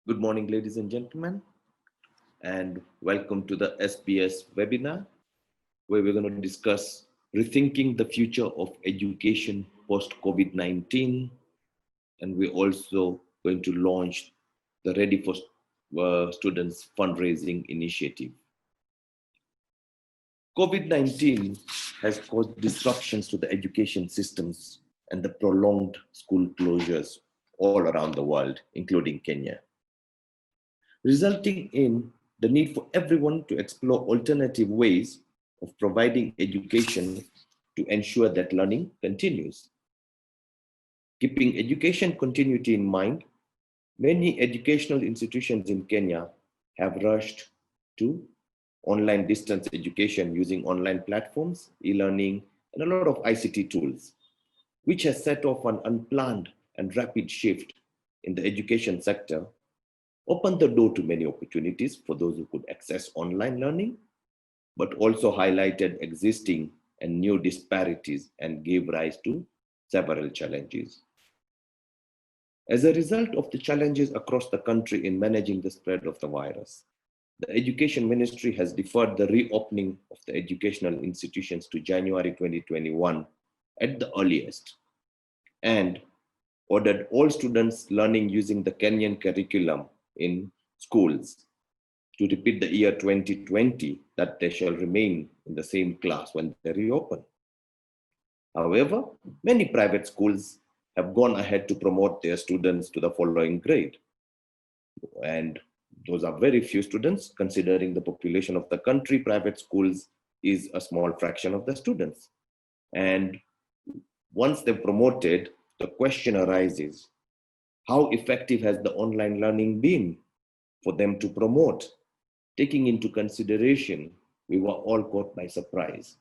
Good morning, ladies and gentlemen, and welcome to the SBS webinar, where we're going to discuss rethinking the future of education post-COVID-19. And we're also going to launch the Ready for Students fundraising initiative. COVID-19 has caused disruptions to the education systems and the prolonged school closures all around the world, including Kenya, resulting in the need for everyone to explore alternative ways of providing education to ensure that learning continues. Keeping education continuity in mind, many educational institutions in Kenya have rushed to online distance education using online platforms, e-learning, and a lot of ICT tools, which has set off an unplanned and rapid shift in the education sector, opened the door to many opportunities for those who could access online learning, but also highlighted existing and new disparities and gave rise to several challenges. As a result of the challenges across the country in managing the spread of the virus, the Education Ministry has deferred the reopening of the educational institutions to January 2021 at the earliest, and ordered all students learning using the Kenyan curriculum in schools to repeat the year 2020, that they shall remain in the same class when they reopen. However, many private schools have gone ahead to promote their students to the following grade. And those are very few students, considering the population of the country. Private schools is a small fraction of the students. And once they're promoted, the question arises, how effective has the online learning been for them to promote? Taking into consideration, we were all caught by surprise.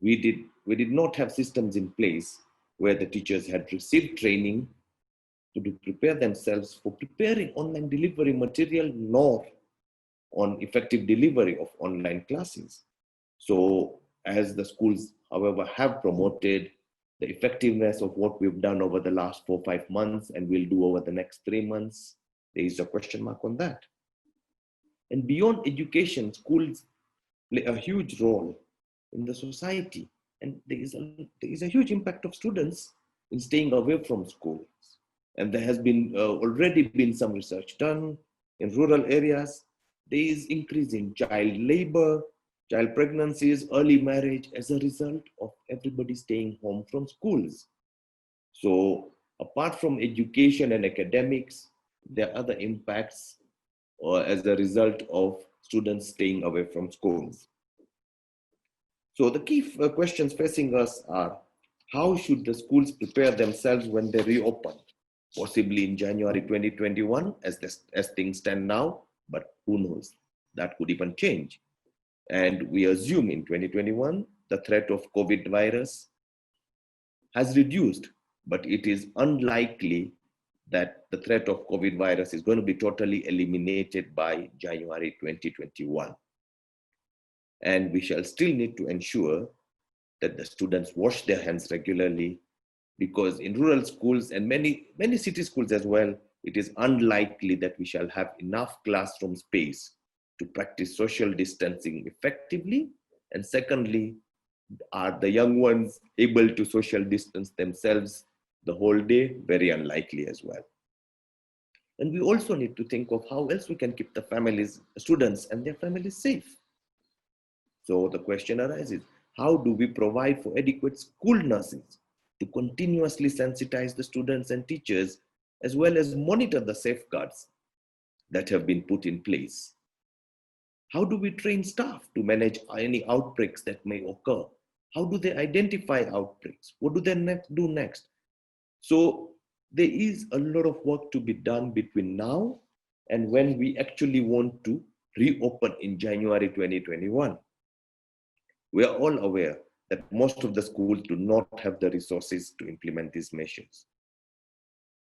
We did not have systems in place where the teachers had received training to prepare themselves for preparing online delivery material, nor on effective delivery of online classes. So as the schools, however, have promoted the effectiveness of what we've done over the last 4 or 5 months and will do over the next 3 months, there is a question mark on that. And beyond education, schools play a huge role in the society. And there is a huge impact of students in staying away from schools. And there has been already been some research done in rural areas. There is increase in child labor, child pregnancies, early marriage as a result of everybody staying home from schools. So apart from education and academics, there are other impacts as a result of students staying away from schools. So the key questions facing us are, how should the schools prepare themselves when they reopen? Possibly in January 2021 as things stand now, but who knows, that could even change. And we assume in 2021, the threat of COVID virus has reduced, but it is unlikely that the threat of COVID virus is going to be totally eliminated by January 2021. And we shall still need to ensure that the students wash their hands regularly, because in rural schools and many city schools as well, it is unlikely that we shall have enough classroom space to practice social distancing effectively. And secondly, are the young ones able to social distance themselves the whole day? Very unlikely as well. And we also need to think of how else we can keep the families, students and their families safe. So the question arises, how do we provide for adequate school nurses to continuously sensitize the students and teachers, as well as monitor the safeguards that have been put in place? How do we train staff to manage any outbreaks that may occur? How do they identify outbreaks? What do they do next? So there is a lot of work to be done between now and when we actually want to reopen in January 2021. We are all aware that most of the schools do not have the resources to implement these measures.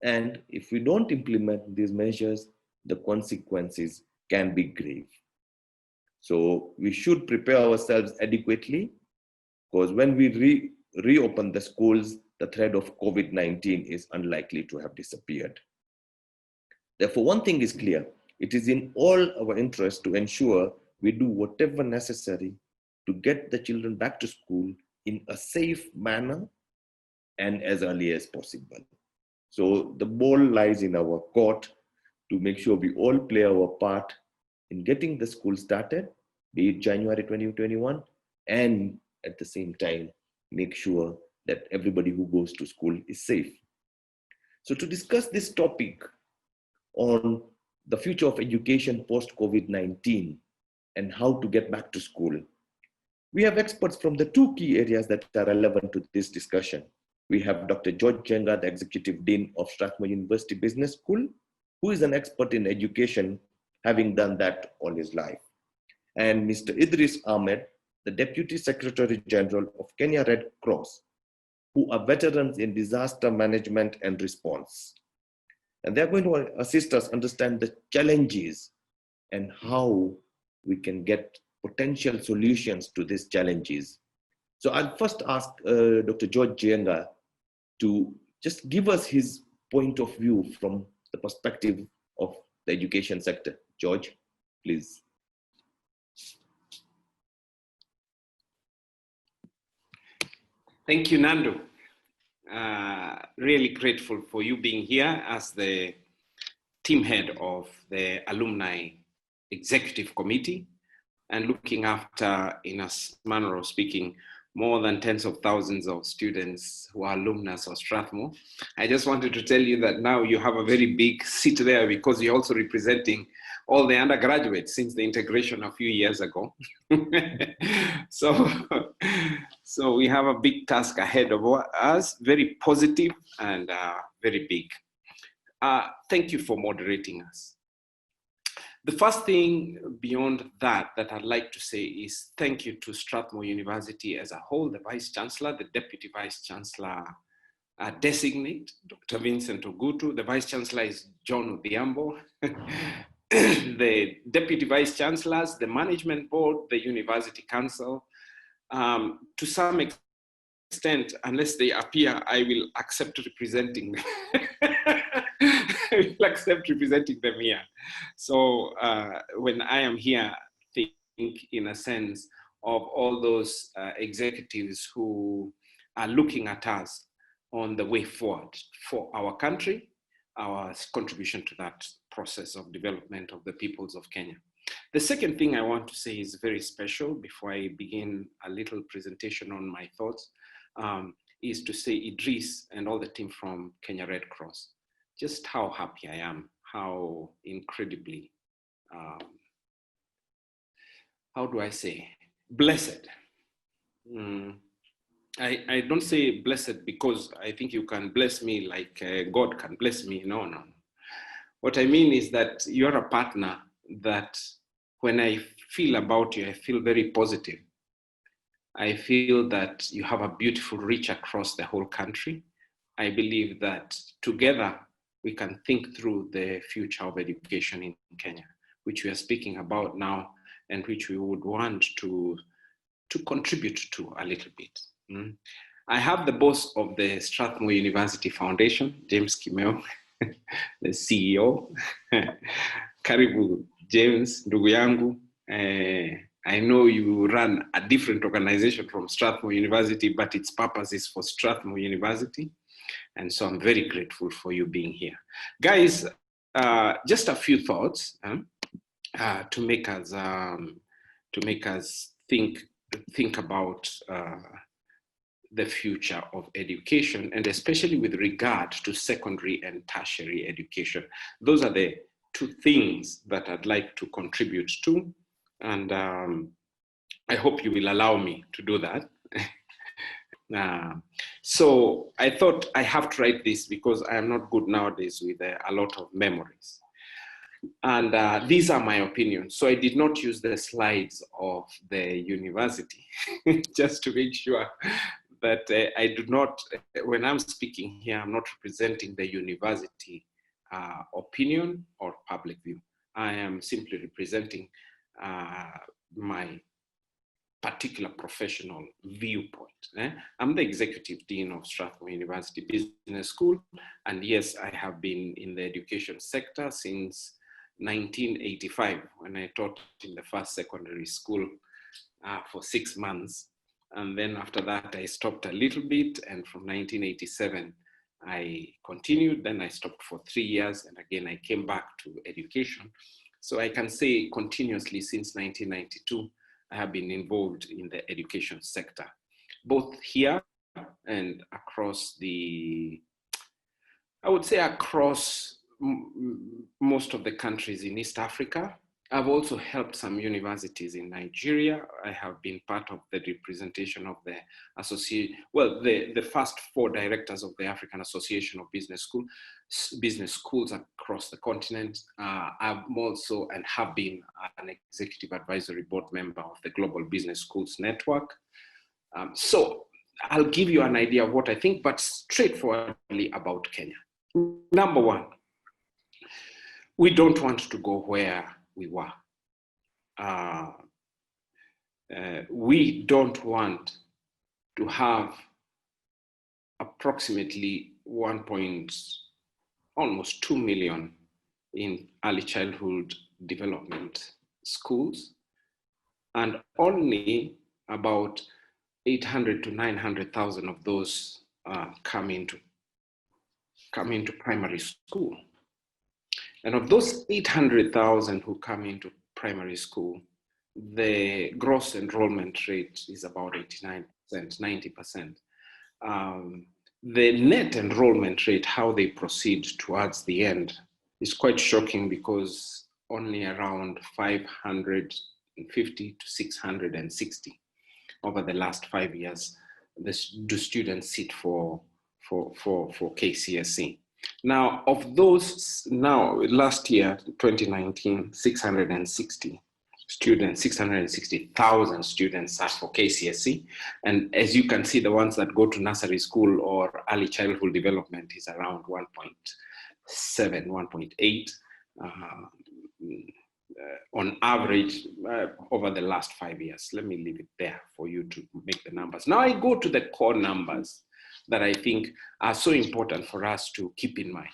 And if we don't implement these measures, the consequences can be grave. So we should prepare ourselves adequately, because when we reopen the schools, the threat of COVID-19 is unlikely to have disappeared. Therefore, one thing is clear. It is in all our interest to ensure we do whatever necessary to get the children back to school in a safe manner and as early as possible. So the ball lies in our court to make sure we all play our part in getting the school started, be it January 2021, and at the same time, make sure that everybody who goes to school is safe. So to discuss this topic on the future of education post-COVID-19 and how to get back to school, we have experts from the two key areas that are relevant to this discussion. We have Dr. George Jenga, the Executive Dean of Strathmore University Business School, who is an expert in education, having done that all his life. And Mr. Idris Ahmed, the Deputy Secretary General of Kenya Red Cross, who are veterans in disaster management and response. And they're going to assist us understand the challenges and how we can get potential solutions to these challenges. So I'll first ask Dr. George Jenga to just give us his point of view from the perspective of the education sector. George, please. Thank you, Nando. Really grateful for you being here as the team head of the Alumni Executive Committee and looking after, in a manner of speaking, more than tens of thousands of students who are alumnus of Strathmore. I just wanted to tell you that now you have a very big seat there because you're also representing all the undergraduates since the integration a few years ago. So we have a big task ahead of us, very positive and very big. Thank you for moderating us. The first thing beyond that I'd like to say is thank you to Strathmore University as a whole, the Vice Chancellor, the Deputy Vice Chancellor designate, Dr. Vincent Ogutu. The Vice Chancellor is John Odhiambo. The Deputy Vice Chancellors, the Management Board, the University Council. To some extent, unless they appear, I will accept representing them. I will accept representing them here. So when I am here, think in a sense of all those executives who are looking at us on the way forward for our country, our contribution to that process of development of the peoples of Kenya. The second thing I want to say is very special before I begin a little presentation on my thoughts, is to say Idris and all the team from Kenya Red Cross, just how happy I am, how incredibly, how do I say, blessed. I don't say blessed because I think you can bless me like God can bless me. No. What I mean is that you're a partner that when I feel about you, I feel very positive. I feel that you have a beautiful reach across the whole country. I believe that together we can think through the future of education in Kenya, which we are speaking about now and which we would want to contribute to a little bit. I have the boss of the Strathmore University Foundation, James Kimeo, the CEO. Karibu, James, ndugu yangu. I know you run a different organization from Strathmore University, but its purpose is for Strathmore University. And so I'm very grateful for you being here. Guys, just a few thoughts to make us think about the future of education, and especially with regard to secondary and tertiary education. Those are the two things that I'd like to contribute to. And I hope you will allow me to do that. So I thought I have to write this because I am not good nowadays with a lot of memories. And these are my opinions. So I did not use the slides of the university just to make sure that I do not, when I'm speaking here, I'm not representing the university opinion or public view. I am simply representing my particular professional viewpoint. I'm the Executive Dean of Strathmore University Business School. And yes, I have been in the education sector since 1985, when I taught in the first secondary school for 6 months. And then after that, I stopped a little bit. And from 1987, I continued. Then I stopped for 3 years. And again, I came back to education. So I can say continuously since 1992, I have been involved in the education sector, both here and across I would say across most of the countries in East Africa. I've also helped some universities in Nigeria. I have been part of the representation of the the first 4 directors of the African Association of Business Schools across the continent. I've also and have been an executive advisory board member of the Global Business Schools Network. So I'll give you an idea of what I think, but straightforwardly about Kenya. Number one, we don't want to go where we were. We don't want to have approximately almost 2 million in early childhood development schools, and only about 800 to 900,000 of those come into primary school. And of those 800,000 who come into primary school, the gross enrollment rate is about 89%, 90%. The net enrollment rate, how they proceed towards the end, is quite shocking, because only around 550 to 660 over the last 5 years the students sit for KCSE. Now, of those, last year, 2019, 660,000 students sat for KCSE. And as you can see, the ones that go to nursery school or early childhood development is around 1.7, 1.8 on average over the last 5 years. Let me leave it there for you to make the numbers. Now I go to the core numbers that I think are so important for us to keep in mind.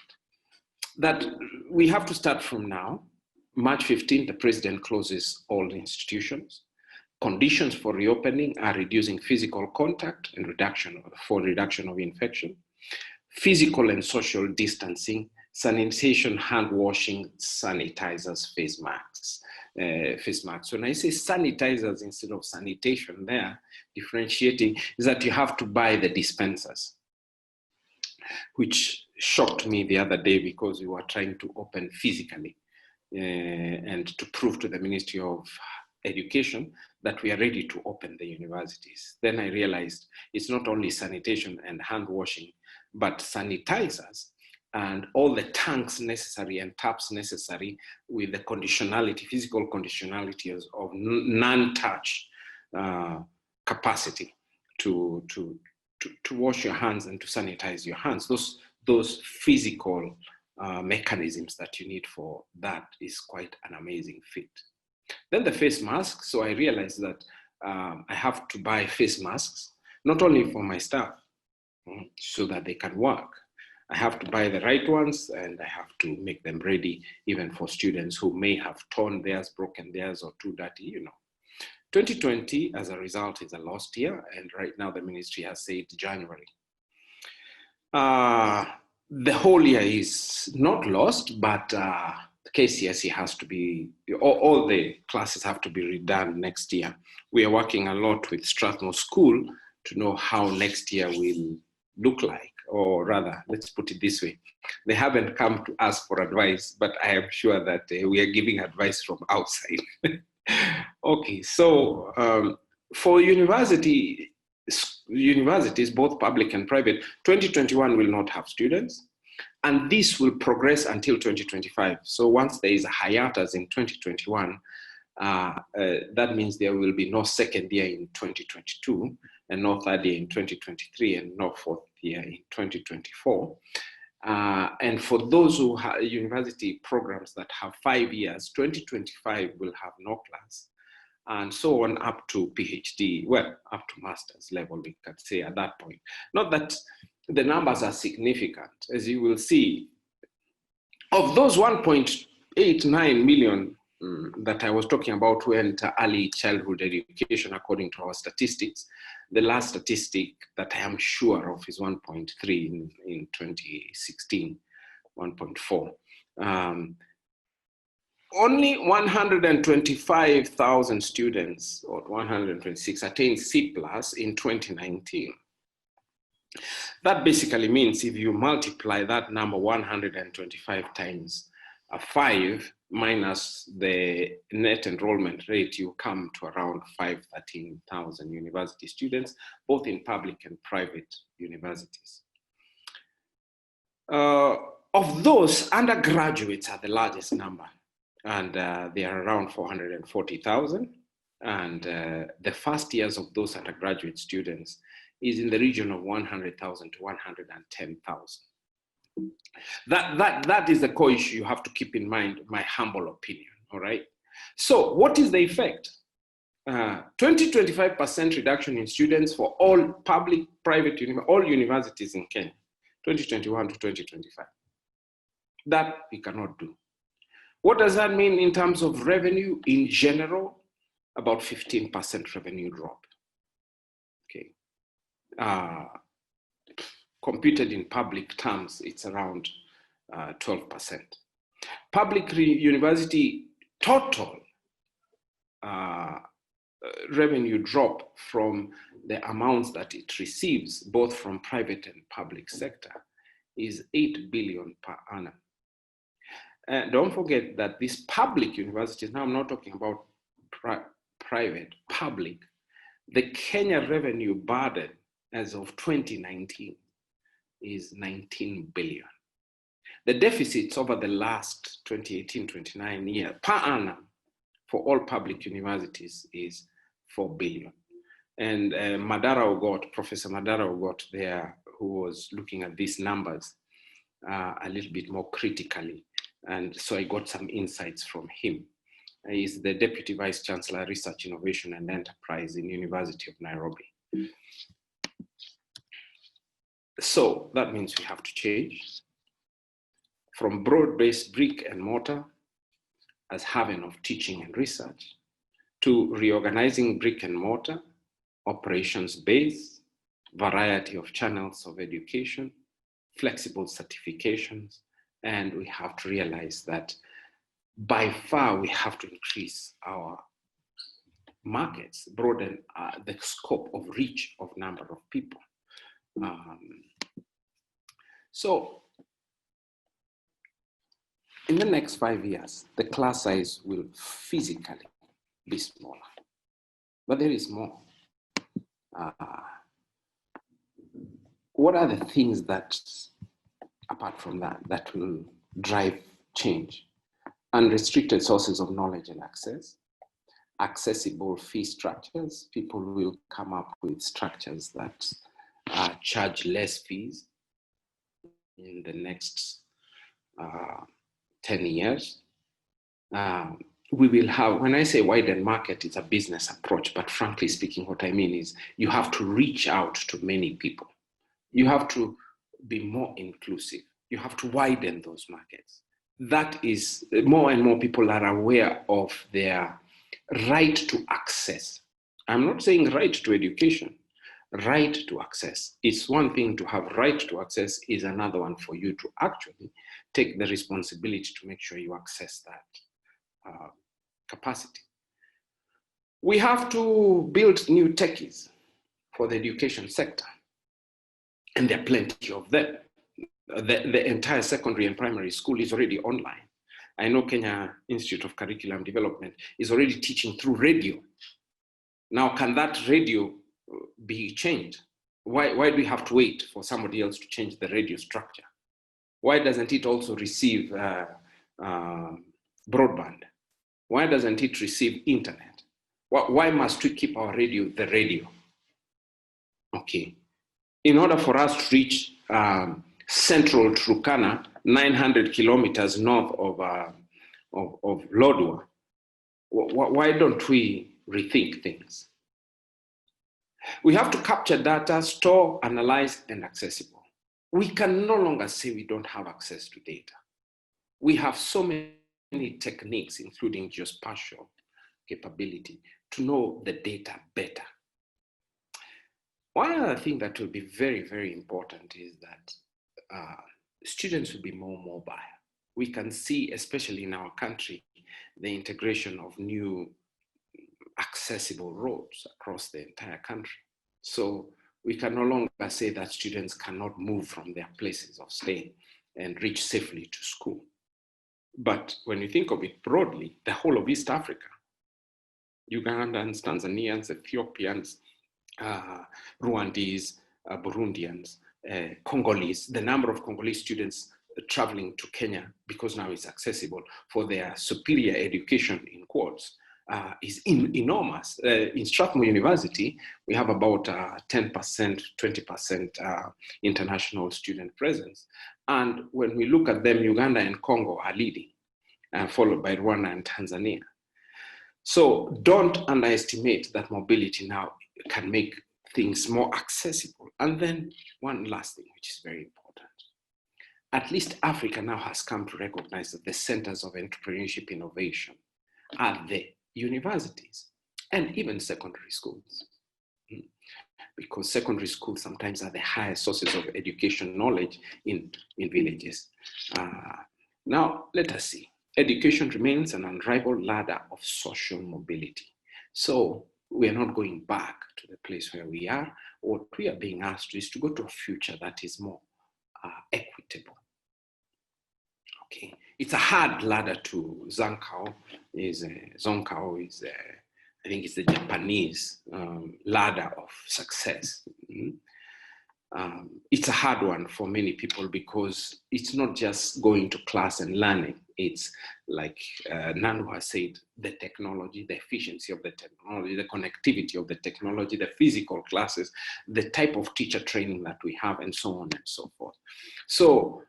That we have to start from now. March 15, the president closes all institutions. Conditions for reopening are reducing physical contact and reduction of infection, physical and social distancing, sanitation, hand washing, sanitizers, face masks. When I say sanitizers instead of sanitation there, differentiating is that you have to buy the dispensers, which shocked me the other day because we were trying to open physically and to prove to the Ministry of Education that we are ready to open the universities. Then I realized it's not only sanitation and hand washing, but sanitizers and all the tanks necessary and taps necessary with the conditionality, physical conditionality of non-touch capacity to wash your hands and to sanitize your hands. Those physical mechanisms that you need for that is quite an amazing feat. Then the face mask. So I realized that I have to buy face masks, not only for my staff, so that they can work. I have to buy the right ones, and I have to make them ready even for students who may have torn theirs, broken theirs, or too dirty, 2020, as a result, is a lost year, and right now the ministry has said January. The whole year is not lost, but KCSE has to be, all the classes have to be redone next year. We are working a lot with Strathmore School to know how next year will look like, or rather, let's put it this way. They haven't come to us for advice, but I am sure that we are giving advice from outside. Okay, so for universities, both public and private, 2021 will not have students, and this will progress until 2025. So once there is a hiatus in 2021, that means there will be no second year in 2022, and no third year in 2023, and no fourth year in 2024. And for those who have university programs that have 5 years, 2025 will have no class. and so on up to PhD, well, up to master's level, we could say at that point. Not that the numbers are significant, as you will see. Of those 1.89 million that I was talking about went to early childhood education according to our statistics. The last statistic that I am sure of is 1.3 in 2016, 1.4. Only 125,000 students, or 126, attained C+ in 2019. That basically means if you multiply that number 125 times 5 minus the net enrollment rate, you come to around 513,000 university students, both in public and private universities. Of those, undergraduates are the largest number, and they are around 440,000. And the first years of those undergraduate students is in the region of 100,000 to 110,000. That is the core issue you have to keep in mind, my humble opinion, all right? So what is the effect? 20-25% reduction in students for all public, private, all universities in Kenya, 2021 to 2025. That we cannot do. What does that mean in terms of revenue in general? About 15% revenue drop, okay? Computed in public terms, it's around 12%. Public university total revenue drop from the amounts that it receives, both from private and public sector, is 8 billion per annum. Don't forget that these public universities, now I'm not talking about private, public, the Kenya revenue burden as of 2019 is 19 billion. The deficits over the last 2018-29 year per annum for all public universities is 4 billion. And Professor Madara Ogot there, who was looking at these numbers a little bit more critically, and so I got some insights from him. He's the Deputy Vice Chancellor, Research, Innovation and Enterprise in University of Nairobi. So that means we have to change from broad-based brick and mortar as haven of teaching and research to reorganizing brick and mortar, operations-based, variety of channels of education, flexible certifications, and we have to realize that by far we have to increase our markets, broaden the scope of reach of number of people. So in the next 5 years, the class size will physically be smaller, but there is more. What are the things that, apart from that, that will drive change? Unrestricted sources of knowledge and access, accessible fee structures. People will come up with structures that charge less fees in the next 10 years. We will have, when I say widen market, it's a business approach, but frankly speaking, what I mean is you have to reach out to many people. You have to be more inclusive. You have to widen those markets. That is, more and more people are aware of their right to access. I'm not saying right to education, right to access. It's one thing to have right to access, is another one for you to actually take the responsibility to make sure you access that capacity. We have to build new techies for the education sector, and there are plenty of them. The entire secondary and primary school is already online. I know Kenya Institute of Curriculum Development is already teaching through radio. Now, can that radio be changed? Why do we have to wait for somebody else to change the radio structure? Why doesn't it also receive broadband? Why doesn't it receive internet? Why must we keep our radio the radio? Okay. In order for us to reach central Turkana, 900 kilometers north of Lodwar, why don't we rethink things. We have to capture data, store, analyze, and accessible. We can no longer say we don't have access to data. We have so many techniques, including geospatial capability, to know the data better. One other thing that will be very, very important is that students will be more mobile. We can see, especially in our country, the integration of new accessible roads across the entire country. So we can no longer say that students cannot move from their places of stay and reach safely to school. But when you think of it broadly, the whole of East Africa, Ugandans, Tanzanians, Ethiopians, Rwandese, Burundians, Congolese, the number of Congolese students traveling to Kenya, because now it's accessible for their superior education, in quotes, is enormous. In Strathmore University, we have about 10%, 20% international student presence. And when we look at them, Uganda and Congo are leading, followed by Rwanda and Tanzania. So don't underestimate that mobility now can make things more accessible. And then one last thing, which is very important. At least Africa now has come to recognize that the centers of entrepreneurship innovation are the universities and even secondary schools. Because secondary schools sometimes are the highest sources of education knowledge in villages. Now, let us see. Education remains an unrivaled ladder of social mobility. So we are not going back to the place where we are. What we are being asked is to go to a future that is more equitable. Okay, it's a hard ladder to Zonkao is, I think it's the Japanese ladder of success. It's a hard one for many people because it's not just going to class and learning. It's like Nandu has said, the technology, the efficiency of the technology, the connectivity of the technology, the physical classes, the type of teacher training that we have, and so on and so forth. So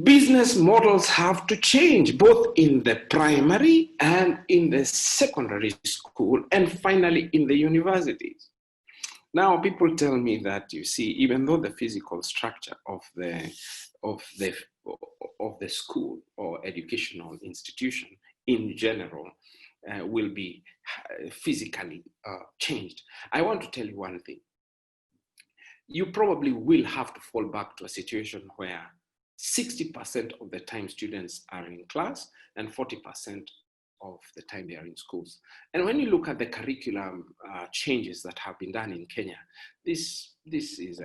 business models have to change, both in the primary and in the secondary school, and finally in the universities. Now, people tell me that, you see, even though the physical structure of the school or educational institution in general will be physically changed, I want to tell you one thing. You probably will have to fall back to a situation where 60% of the time students are in class and 40% of the time they are in schools. And when you look at the curriculum changes that have been done in Kenya, this is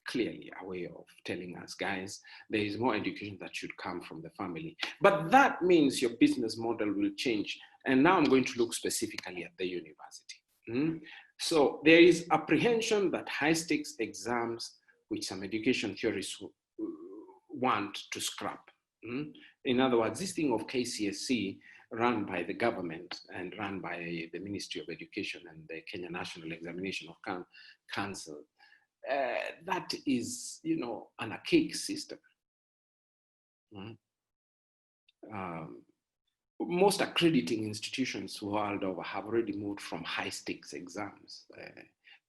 clearly a way of telling us, guys, there is more education that should come from the family. But that means your business model will change. And now I'm going to look specifically at the university. So there is apprehension that high stakes exams, which some education theorists want to scrap. In other words, this thing of KCSE run by the government and run by the Ministry of Education and the Kenya National Examination of Council, that is, an archaic system. Most accrediting institutions world over have already moved from high stakes exams,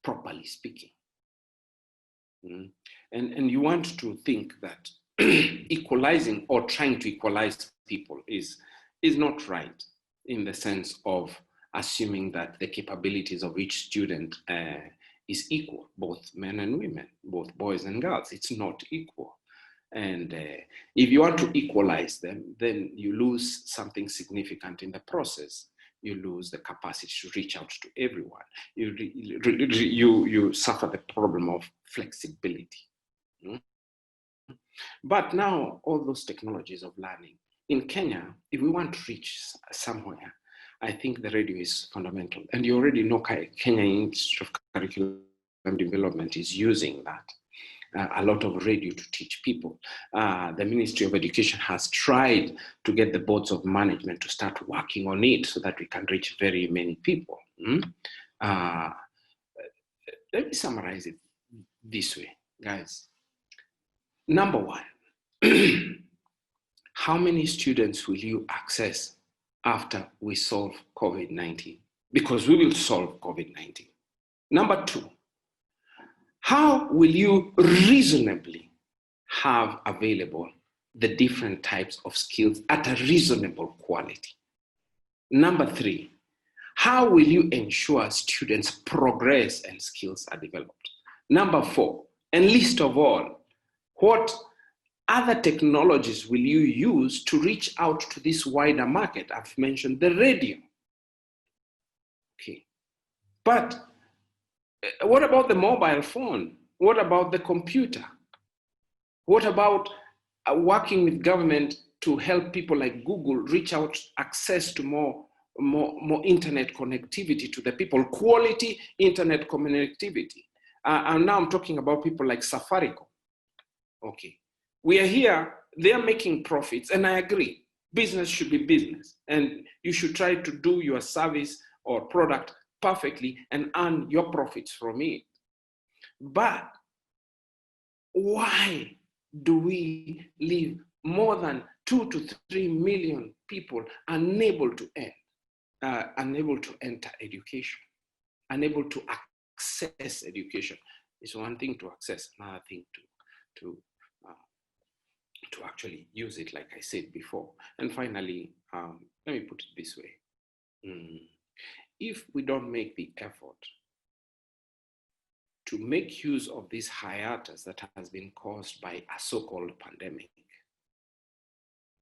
properly speaking. And you want to think that equalizing or trying to equalize people is not right, in the sense of assuming that the capabilities of each student is equal, both men and women, both boys and girls. It's not equal. And if you want to equalize them, then you lose something significant in the process. You lose the capacity to reach out to everyone. You suffer the problem of flexibility. But now, all those technologies of learning, in Kenya, if we want to reach somewhere, I think the radio is fundamental. And you already know Kenya Institute of Curriculum Development is using that. A lot of radio to teach people. The Ministry of Education has tried to get the boards of management to start working on it so that we can reach very many people. Let me summarize it this way, guys. Number one, how many students will you access after we solve COVID-19? because we will solve COVID-19. Number two, how will you reasonably have available the different types of skills at a reasonable quality? Number three, how will you ensure students progress and skills are developed? Number four, and least of all, what other technologies will you use to reach out to this wider market? I've mentioned the radio. Okay, but what about the mobile phone? What about the computer? What about working with government to help people like Google reach out access to more internet connectivity to the people, quality internet connectivity? And now I'm talking about people like Safaricom. Okay, we are here, they are making profits, and I agree, business should be business, and you should try to do your service or product perfectly and earn your profits from it. But why do we leave more than 2 to 3 million people unable to enter education, unable to access education? It's one thing to access, another thing to actually use it, like I said before. And finally, let me put it this way. If we don't make the effort to make use of this hiatus that has been caused by a so-called pandemic,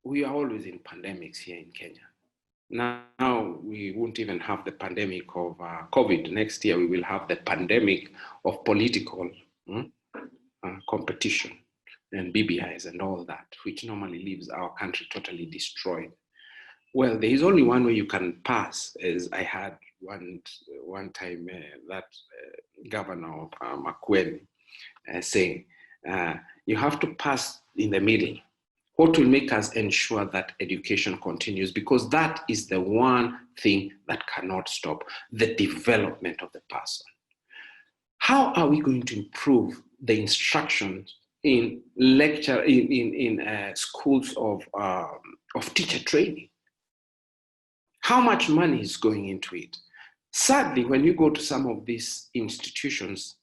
we are always in pandemics here in Kenya. Now we won't even have the pandemic of COVID. Next year, we will have the pandemic of political competition and BBIs and all that, which normally leaves our country totally destroyed. Well, there is only one way you can pass, as I had one time that governor of Makueni saying, you have to pass in the middle. What will make us ensure that education continues? Because that is the one thing that cannot stop the development of the person. How are we going to improve the instructions in schools of teacher training? How much money is going into it? Sadly, when you go to some of these institutions,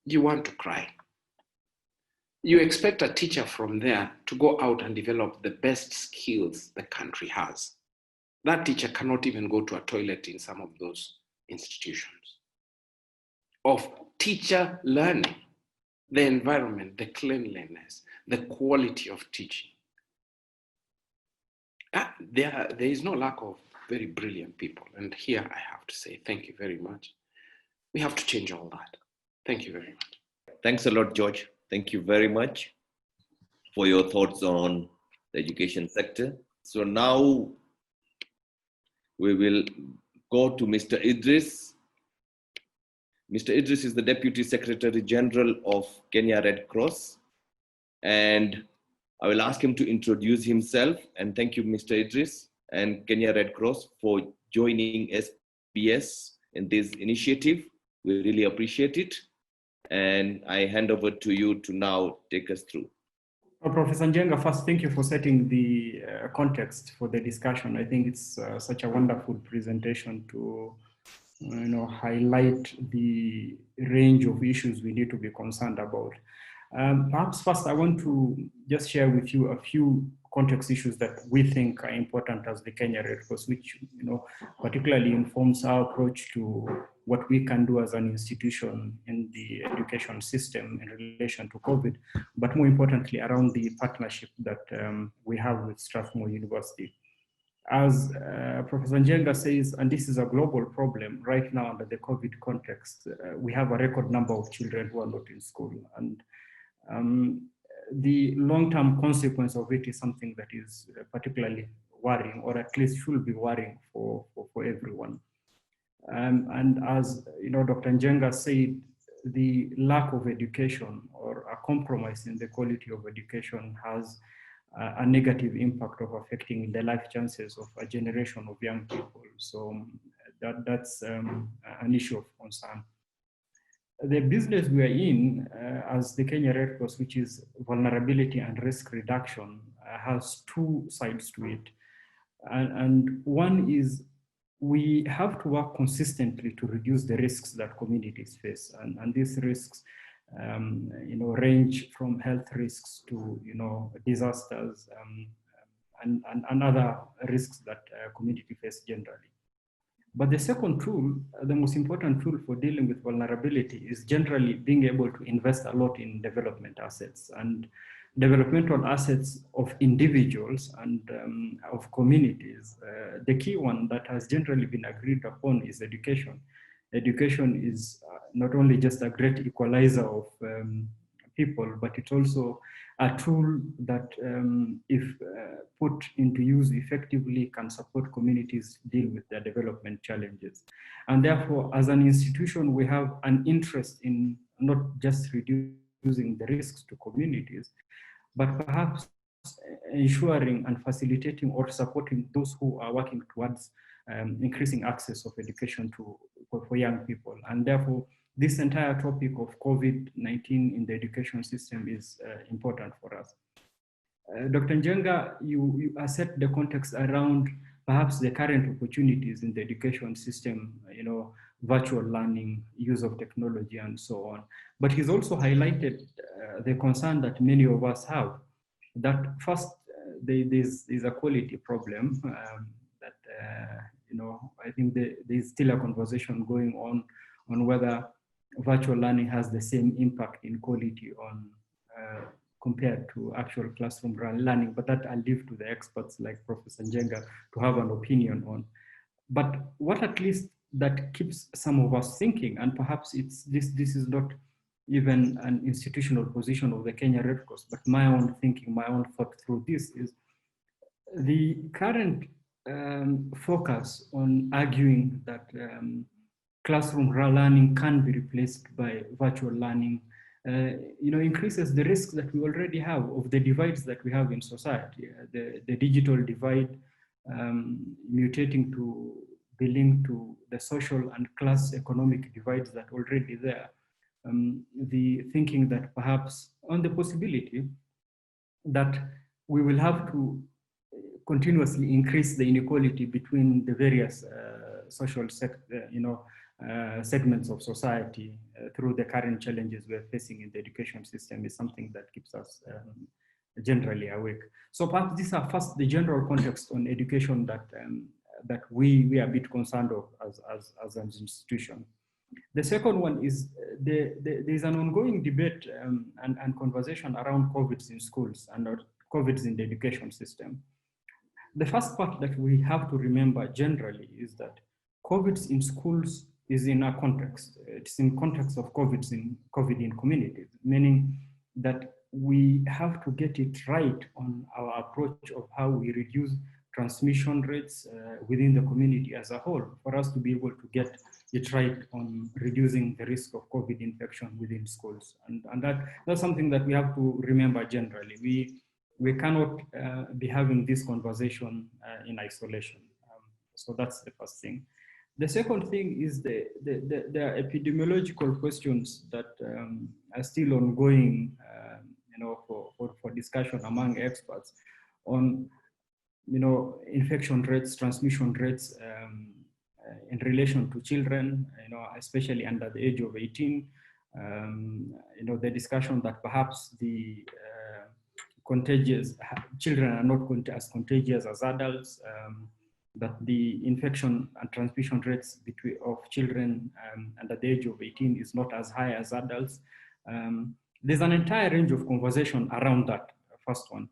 you want to cry. You expect a teacher from there to go out and develop the best skills the country has. That teacher cannot even go to a toilet in some of those institutions. Of teacher learning, the environment, the cleanliness, the quality of teaching. There is no lack of very brilliant people. And here I have to say, thank you very much. We have to change all that. Thank you very much. Thanks a lot, George. Thank you very much for your thoughts on the education sector. So now we will go to Mr. Idris. Mr. Idris is the Deputy Secretary General of Kenya Red Cross, and I will ask him to introduce himself. And thank you, Mr. Idris and Kenya Red Cross, for joining SBS in this initiative. We really appreciate it. And I hand over to you to now take us through. Well, Professor Njenga, first, thank you for setting the context for the discussion. I think it's such a wonderful presentation to highlight the range of issues we need to be concerned about. Perhaps first, I want to just share with you a few context issues that we think are important as the Kenya Red Cross, which particularly informs our approach to what we can do as an institution in the education system in relation to COVID, but more importantly around the partnership that we have with Strathmore University. As Professor Njenga says, and this is a global problem right now under the COVID context, we have a record number of children who are not in school. And the long-term consequence of it is something that is particularly worrying, or at least should be worrying for everyone. And as Dr. Njenga said, the lack of education or a compromise in the quality of education has a negative impact of affecting the life chances of a generation of young people. So that's an issue of concern. The business we are in as the Kenya Red Cross, which is vulnerability and risk reduction, has two sides to it. And one is we have to work consistently to reduce the risks that communities face, and these risks, range from health risks to, disasters and other risks that community face generally. But the second tool, the most important tool for dealing with vulnerability, is generally being able to invest a lot in development assets and developmental assets of individuals and of communities. The key one that has generally been agreed upon is education. Education is not only just a great equalizer of people, but it's also a tool that, if put into use effectively, can support communities deal with their development challenges. And therefore, as an institution, we have an interest in not just reducing the risks to communities, but perhaps ensuring and facilitating or supporting those who are working towards increasing access of education for young people. And therefore, this entire topic of COVID-19 in the education system is important for us. Dr. Njenga, you set the context around perhaps the current opportunities in the education system, virtual learning, use of technology, and so on. But he's also highlighted the concern that many of us have, that first, there's a quality problem that, I think there's still a conversation going on whether virtual learning has the same impact in quality on compared to actual classroom learning, but that I'll leave to the experts like Professor Njenga to have an opinion on. But what at least that keeps some of us thinking, and perhaps this is not even an institutional position of the Kenya Red Cross, but my own thinking, my own thought through this is the current focus on arguing that classroom learning can be replaced by virtual learning, increases the risks that we already have of the divides that we have in society. The digital divide mutating to be linked to the social and class economic divides that are already there. The thinking that perhaps on the possibility that we will have to continuously increase the inequality between the various social segments of society through the current challenges we're facing in the education system is something that keeps us generally awake. So perhaps these are first the general context on education that we are a bit concerned of as an institution. The second one is there's an ongoing debate and conversation around COVIDs in schools and COVIDs in the education system. The first part that we have to remember generally is that COVIDs in schools is in a context. It's in context of COVID in communities, meaning that we have to get it right on our approach of how we reduce transmission rates within the community as a whole, for us to be able to get it right on reducing the risk of COVID infection within schools. And that's something that we have to remember generally. We cannot be having this conversation in isolation. So that's the first thing. The second thing is the epidemiological questions that are still ongoing, for discussion among experts on, infection rates, transmission rates in relation to children, especially under the age of 18. The discussion that perhaps the children are not as contagious as adults, that the infection and transmission rates of children under the age of 18 is not as high as adults. There's an entire range of conversation around that first one.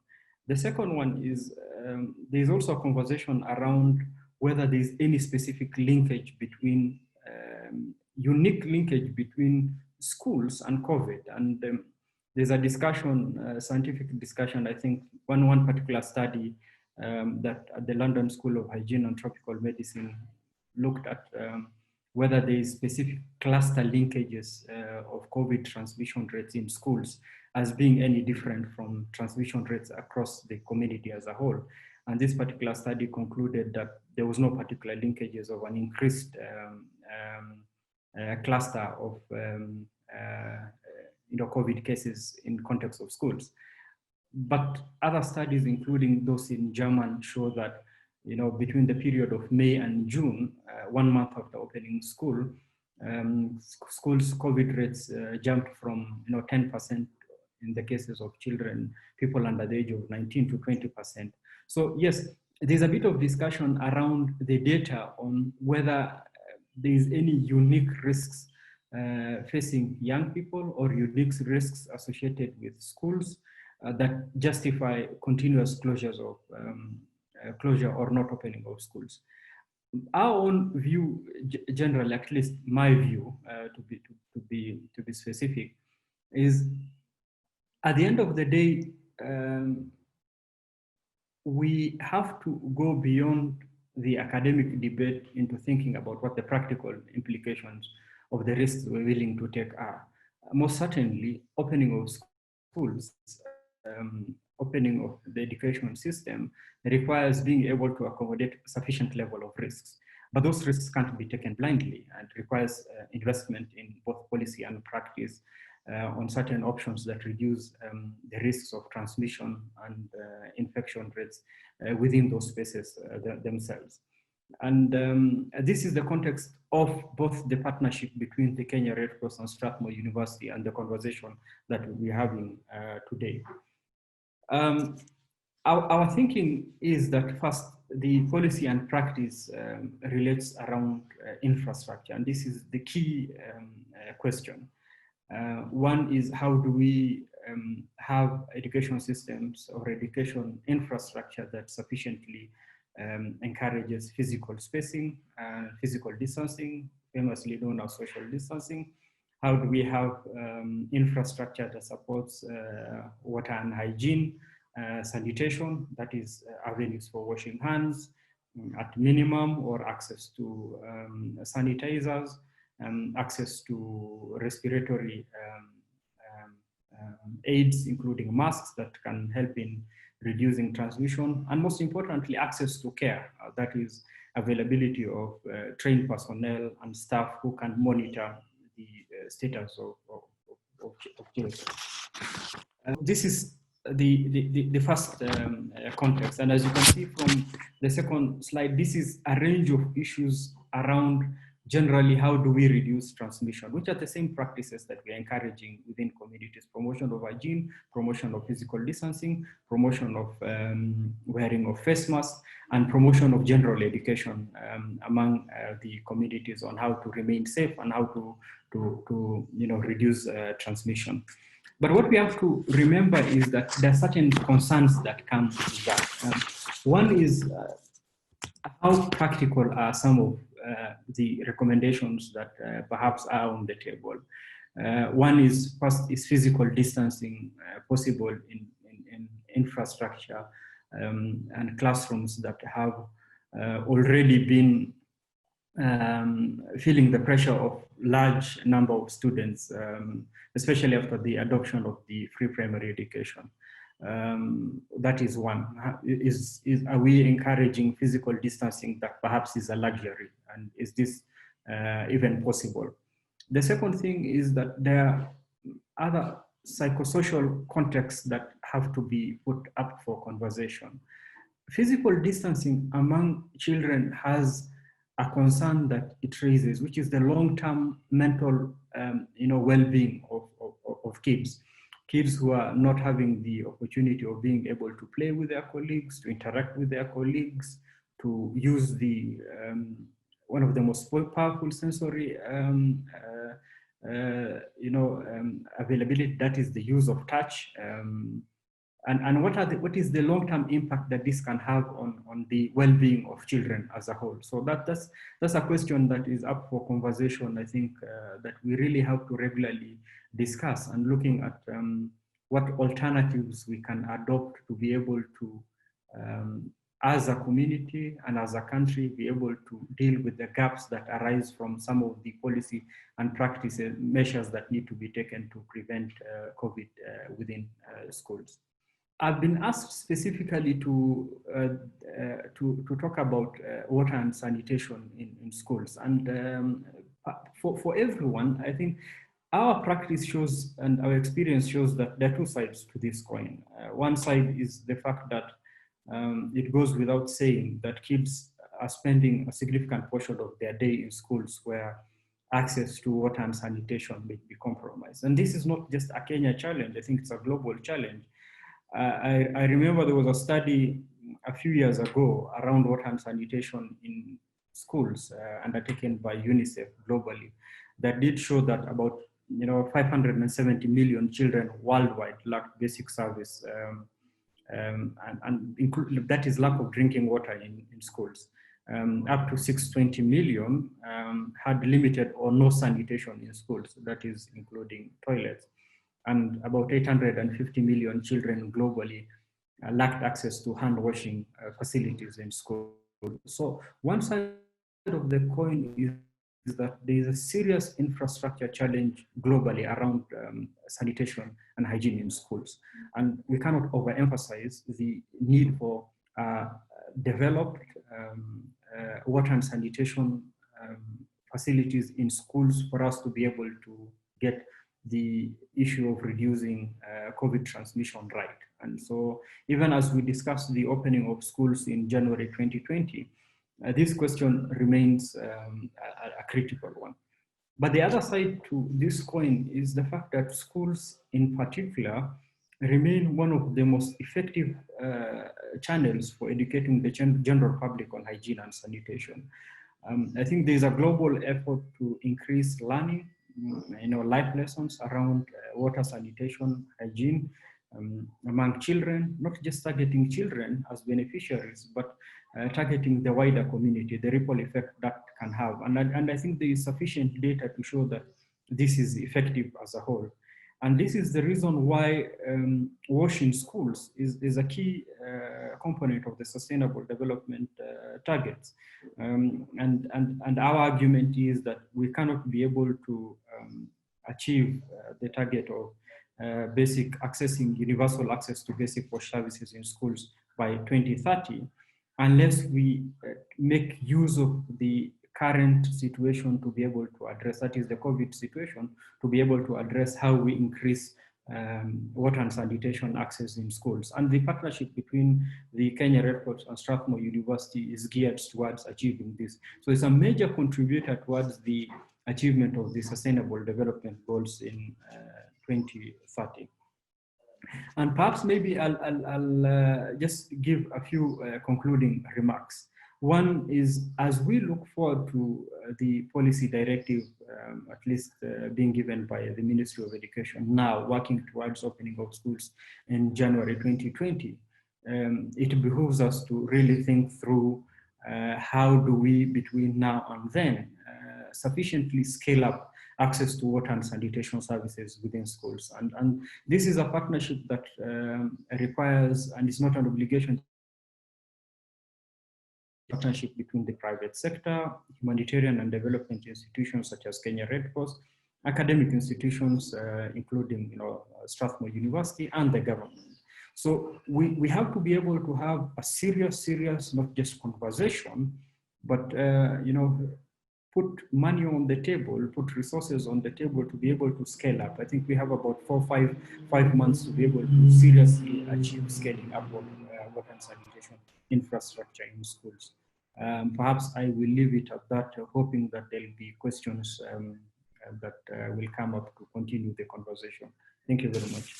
The second one is there's also a conversation around whether there's any specific linkage between, unique linkage between schools and COVID. And there's a discussion, scientific discussion, I think one particular study that at the London School of Hygiene and Tropical Medicine looked at whether there is specific cluster linkages of COVID transmission rates in schools as being any different from transmission rates across the community as a whole. And this particular study concluded that there was no particular linkages of an increased cluster of COVID cases in context of schools. But other studies, including those in Germany, show that between the period of May and June, 1 month after opening school, schools' COVID rates jumped from 10% in the cases of children, people under the age of 19 to 20%. So yes, there's a bit of discussion around the data on whether there is any unique risks facing young people or unique risks associated with schools that justify continuous closures of closure or not opening of schools. Our own view, generally, at least my view, to be specific, is at the end of the day, we have to go beyond the academic debate into thinking about what the practical implications of the risks we're willing to take are. Most certainly, opening of schools, opening of the education system requires being able to accommodate sufficient level of risks. But those risks can't be taken blindly and requires investment in both policy and practice on certain options that reduce the risks of transmission and infection rates within those spaces themselves. And this is the context of both the partnership between the Kenya Red Cross and Strathmore University and the conversation that we're having today. Our thinking is that first, the policy and practice relates around infrastructure, and this is the key question. One is, how do we have education systems or education infrastructure that sufficiently encourages physical spacing and physical distancing, famously known as social distancing? How do we have infrastructure that supports water and hygiene, sanitation, that is avenues for washing hands at minimum, or access to sanitizers, access to respiratory aids, including masks that can help in reducing transmission, and most importantly, access to care, that is availability of trained personnel and staff who can monitor the status of children. This is the first context, and as you can see from the second slide, this is a range of issues around generally how do we reduce transmission, which are the same practices that we are encouraging within communities: promotion of hygiene, promotion of physical distancing, promotion of wearing of face masks, and promotion of general education among the communities on how to remain safe and how to reduce transmission. But what we have to remember is that there are certain concerns that come with that. One is how practical are some of the recommendations that perhaps are on the table. One is, first, is physical distancing possible in infrastructure and classrooms that have already been feeling the pressure of large number of students, especially after the adoption of the free primary education. That is one. Are we encouraging physical distancing that perhaps is a luxury, and is this even possible? The second thing is that there are other psychosocial contexts that have to be put up for conversation. Physical distancing among children has a concern that it raises, which is the long-term mental well-being of kids. Kids who are not having the opportunity of being able to play with their colleagues, to interact with their colleagues, to use the one of the most powerful sensory availability, that is the use of touch. And what is the long-term impact that this can have on the well-being of children as a whole? So that's a question that is up for conversation. I think that we really have to regularly discuss, and looking at what alternatives we can adopt to be able to, as a community and as a country, be able to deal with the gaps that arise from some of the policy and practice measures that need to be taken to prevent COVID within schools. I've been asked specifically to talk about water and sanitation in schools, and for everyone, I think our practice shows and our experience shows that there are two sides to this coin. One side is the fact that it goes without saying that kids are spending a significant portion of their day in schools where access to water and sanitation may be compromised. And this is not just a Kenya challenge, I think it's a global challenge. I remember there was a study a few years ago around water and sanitation in schools undertaken by UNICEF globally that did show that about 570 million children worldwide lack basic service, and that is lack of drinking water in schools. Up to 620 million had limited or no sanitation in schools, that is including toilets. And about 850 million children globally lacked access to hand washing facilities in school. So one side of the coin is that there is a serious infrastructure challenge globally around sanitation and hygiene in schools. And we cannot overemphasize the need for developed water and sanitation facilities in schools for us to be able to get the issue of reducing COVID transmission right. And so even as we discussed the opening of schools in January 2020, this question remains a critical one. But the other side to this coin is the fact that schools in particular remain one of the most effective channels for educating the general public on hygiene and sanitation. I think there's a global effort to increase learning, life lessons around water, sanitation, hygiene among children, not just targeting children as beneficiaries, but targeting the wider community, the ripple effect that can have. And I think there is sufficient data to show that this is effective as a whole. And this is the reason why WASH in schools is a key component of the Sustainable Development Targets. And our argument is that we cannot be able to achieve the target of accessing universal access to basic WASH services in schools by 2030, unless we make use of the current situation to be able to address, that is the COVID situation, to be able to address how we increase water and sanitation access in schools. And the partnership between the Kenya Red Cross and Strathmore University is geared towards achieving this. So it's a major contributor towards the achievement of the Sustainable Development Goals in 2030. And perhaps maybe I'll just give a few concluding remarks. One is, as we look forward to the policy directive, at least being given by the Ministry of Education now, working towards opening of schools in January 2020, it behooves us to really think through how do we, between now and then, sufficiently scale up access to water and sanitation services within schools. And this is a partnership that requires, and it's not an obligation, partnership between the private sector, humanitarian and development institutions such as Kenya Red Cross, academic institutions, including Strathmore University, and the government. So we have to be able to have a serious, not just conversation, but put money on the table, put resources on the table to be able to scale up. I think we have about 5 months to be able to seriously achieve scaling up of water and sanitation infrastructure in schools. Perhaps I will leave it at that, hoping that there will be questions that will come up to continue the conversation. Thank you very much.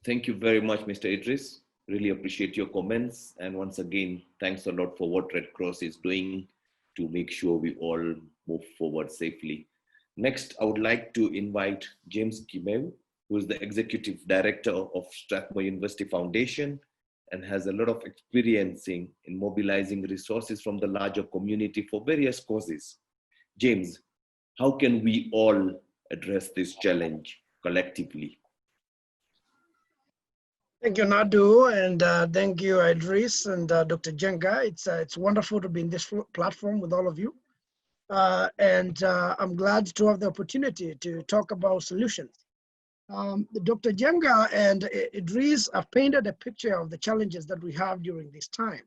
Thank you very much, Mr. Idris. Really appreciate your comments. And once again, thanks a lot for what Red Cross is doing to make sure we all move forward safely. Next, I would like to invite James Kimeu, who is the Executive Director of Strathmore University Foundation and has a lot of experience in mobilizing resources from the larger community for various causes. James, how can we all address this challenge collectively? Thank you, Nadu, and thank you, Idris and Dr. Jenga. It's wonderful to be in this platform with all of you. And I'm glad to have the opportunity to talk about solutions. Dr. Jenga and Idris have painted a picture of the challenges that we have during this time.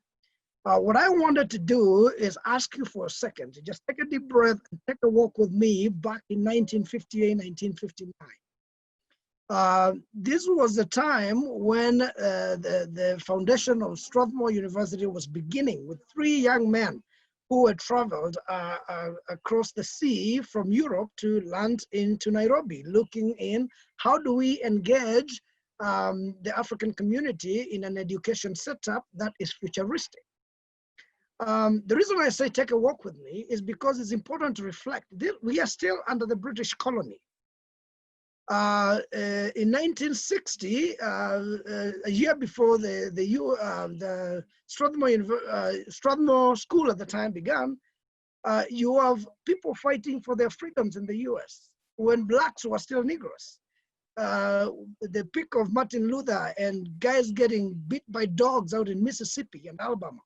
What I wanted to do is ask you for a second to just take a deep breath and take a walk with me back in 1958, 1959. This was the time when the foundation of Strathmore University was beginning, with 3 young men who had traveled across the sea from Europe to land into Nairobi, looking in how do we engage the African community in an education setup that is futuristic. The reason I say take a walk with me is because it's important to reflect. We are still under the British colony. In 1960, a year before the Strathmore School at the time began, you have people fighting for their freedoms in the US when blacks were still Negroes. The pick of Martin Luther and guys getting beat by dogs out in Mississippi and Alabama.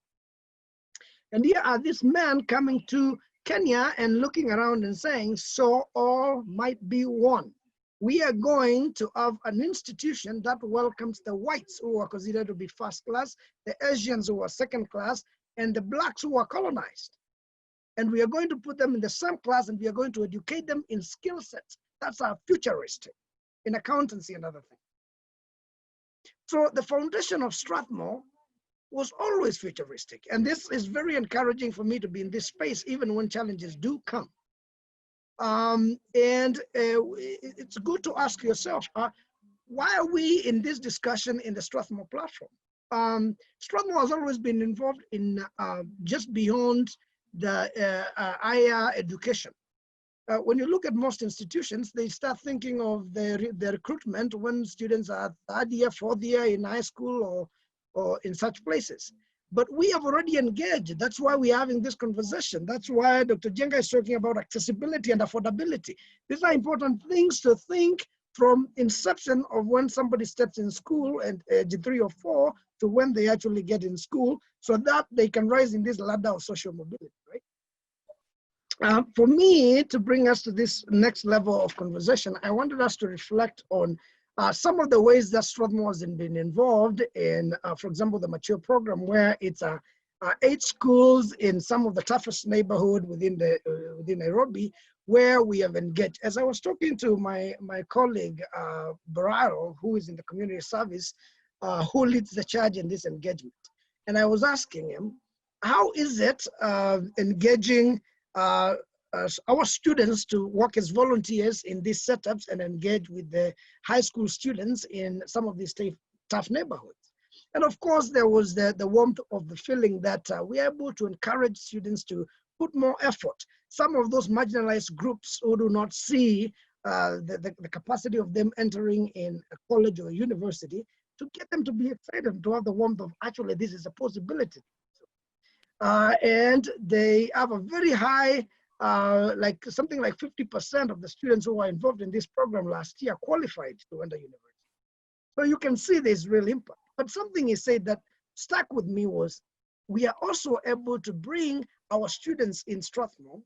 And here are these men coming to Kenya and looking around and saying, so all might be one. We are going to have an institution that welcomes the whites who are considered to be first class, the Asians who are second class, and the blacks who are colonized. And we are going to put them in the same class, and we are going to educate them in skill sets. That's our futuristic, in accountancy and other things. So the foundation of Strathmore was always futuristic. And this is very encouraging for me to be in this space, even when challenges do come. It's good to ask yourself, why are we in this discussion in the Strathmore platform? Strathmore has always been involved in just beyond the higher education. When you look at most institutions, they start thinking of the recruitment when students are 3rd year, 4th year in high school or in such places. But we have already engaged. That's why we're having this conversation. That's why Dr. Jenga is talking about accessibility and affordability. These are important things to think from inception of when somebody steps in school at age 3 or 4 to when they actually get in school, so that they can rise in this ladder of social mobility, right? For me, to bring us to this next level of conversation, I wanted us to reflect on some of the ways that Strathmore has been involved in, for example, the Mature program, where it's 8 schools in some of the toughest neighborhood within Nairobi, where we have engaged. As I was talking to my colleague, Bararo, who is in the community service, who leads the charge in this engagement. And I was asking him, how is it engaging our students to work as volunteers in these setups and engage with the high school students in some of these tough neighborhoods? And of course, there was the warmth of the feeling that we're able to encourage students to put more effort. Some of those marginalized groups who do not see the capacity of them entering in a college or a university, to get them to be excited, to have the warmth of actually this is a possibility. And they have a very high, something like 50% of the students who were involved in this program last year qualified to enter university. So you can see there's real impact. But something he said that stuck with me was, we are also able to bring our students in Strathmore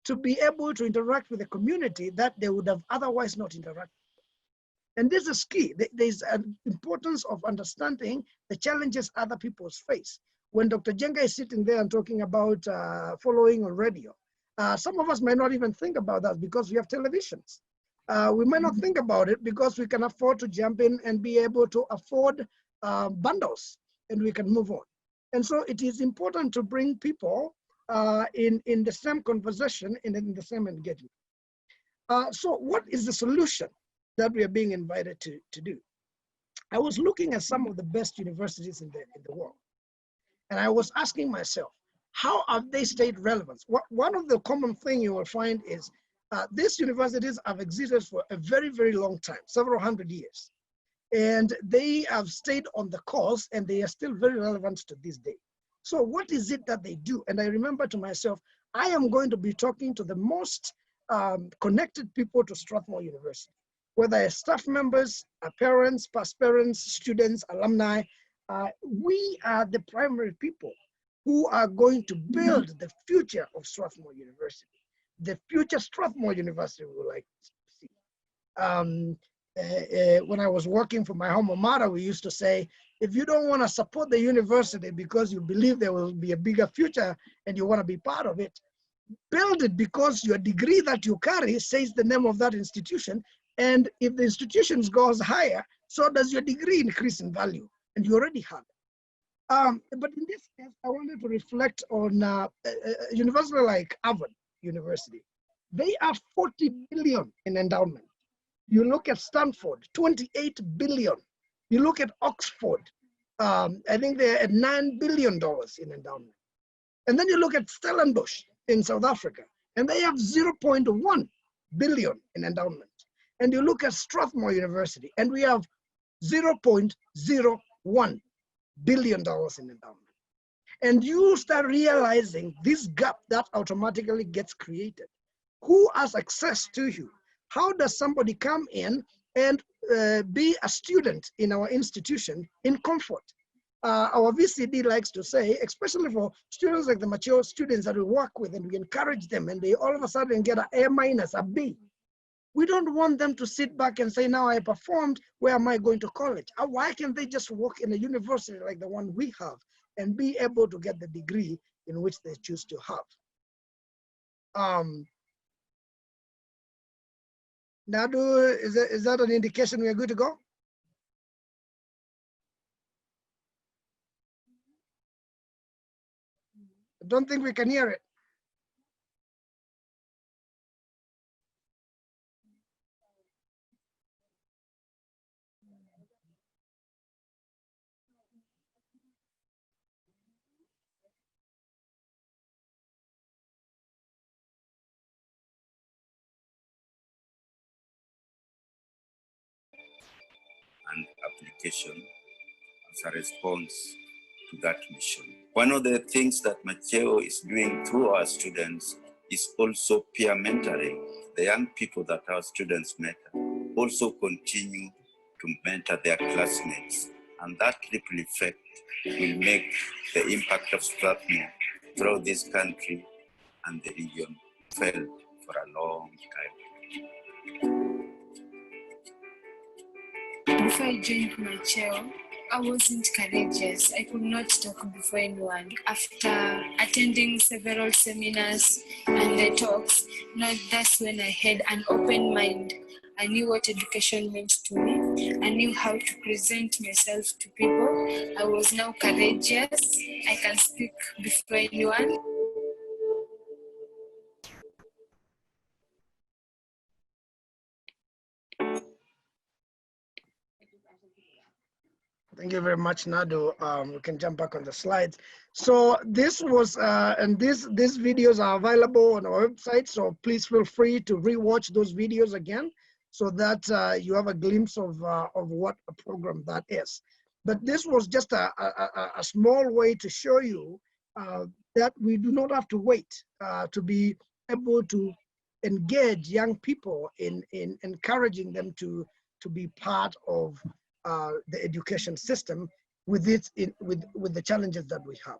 to be able to interact with the community that they would have otherwise not interacted with. And this is key. There's an importance of understanding the challenges other people face. When Dr. Jenga is sitting there and talking about following on radio, some of us might not even think about that because we have televisions. We might not think about it because we can afford to jump in and be able to afford bundles, and we can move on. And so it is important to bring people in the same conversation, in the same engagement. So what is the solution that we are being invited to do? I was looking at some of the best universities in the world. And I was asking myself, how have they stayed relevant? One of the common thing you will find is these universities have existed for a very, very long time, several hundred years. And they have stayed on the course, and they are still very relevant to this day. So what is it that they do? And I remember to myself, I am going to be talking to the most connected people to Strathmore University, whether as staff members, parents, past parents, students, alumni. We are the primary people who are going to build the future of Strathmore University, the future Strathmore University we would like to see. When I was working for my alma mater, we used to say, if you don't want to support the university because you believe there will be a bigger future and you want to be part of it, build it because your degree that you carry says the name of that institution, And if the institutions goes higher, so does your degree increase in value, and you already have it. But in this case, I wanted to reflect on a university like Harvard University. They have 40 billion in endowment. You look at Stanford, 28 billion. You look at Oxford, I think they're at $9 billion in endowment. And then you look at Stellenbosch in South Africa, and they have 0.1 billion in endowment. And you look at Strathmore University, and we have $0.01 billion in endowment. And you start realizing this gap that automatically gets created. Who has access to you? How does somebody come in and be a student in our institution in comfort? Our VCD likes to say, especially for students like the mature students that we work with, and we encourage them, and they all of a sudden get an A-, a B. We don't want them to sit back and say, now I performed, where am I going to college? Why can't they just work in a university like the one we have and be able to get the degree in which they choose to have? Nadu, is that an indication we are good to go? I don't think we can hear it. And application as a response to that mission. One of the things that Macheo is doing through our students is also peer mentoring. The young people that our students mentor also continue to mentor their classmates, and that ripple effect will make the impact of Strathmore throughout this country and the region felt for a long time. Before I joined Macheo, I wasn't courageous. I could not talk before anyone. After attending several seminars and the talks, now that's when I had an open mind. I knew what education meant to me. I knew how to present myself to people. I was now courageous. I can speak before anyone. Thank you very much, Nadu. We can jump back on the slides. So this was, and these videos are available on our website. So please feel free to rewatch those videos again, so that you have a glimpse of what a program that is. But this was just a small way to show you that we do not have to wait to be able to engage young people in encouraging them to be part of the education system with the challenges that we have.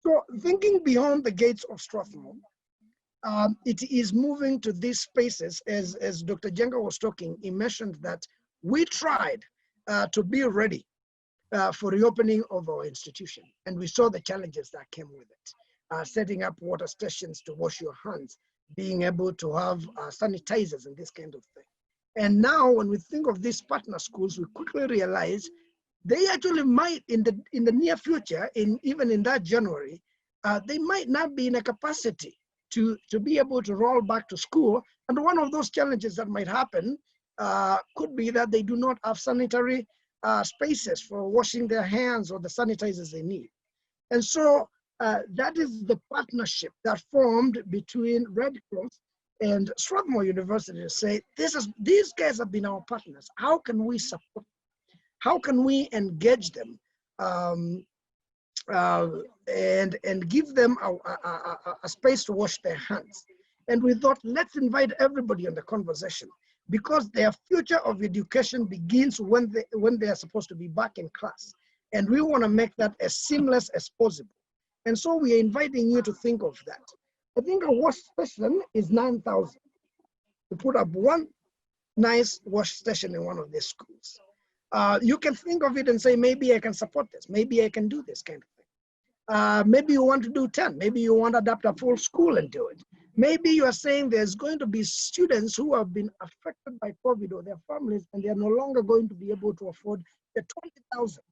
So thinking beyond the gates of Strathmore, it is moving to these spaces. As Dr. Jenga was talking, he mentioned that we tried to be ready for reopening of our institution, and we saw the challenges that came with it. Setting up water stations to wash your hands, being able to have sanitizers and this kind of thing. And now when we think of these partner schools, we quickly realize they actually might, in the near future, even in that January, they might not be in a capacity to be able to roll back to school. And one of those challenges that might happen could be that they do not have sanitary spaces for washing their hands or the sanitizers they need. And so that is the partnership that formed between Red Cross and Strathmore University to say, these guys have been our partners. How can we support? How can we engage them and give them a space to wash their hands? And we thought, let's invite everybody on the conversation, because their future of education begins when they are supposed to be back in class. And we want to make that as seamless as possible. And so we are inviting you to think of that. I think a wash station is 9,000 to put up one nice wash station in one of these schools. You can think of it and say, maybe I can support this. Maybe I can do this kind of thing. Maybe you want to do 10. Maybe you want to adapt a full school and do it. Maybe you are saying there's going to be students who have been affected by COVID or their families, and they are no longer going to be able to afford the 20,000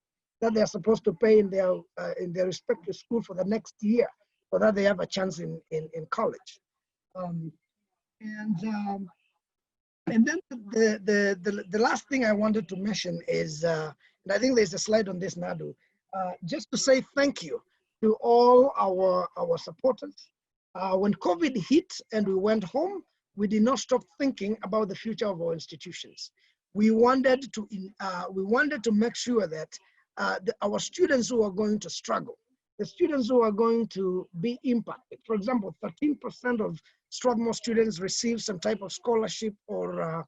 that they're supposed to pay in their respective school for the next year, so that they have a chance in college. And then the last thing I wanted to mention is, and I think there's a slide on this, Nadu, just to say thank you to all our supporters. When COVID hit and we went home, we did not stop thinking about the future of our institutions. We wanted to make sure that our students who are going to struggle, the students who are going to be impacted. For example, 13% of Strathmore students receive some type of scholarship or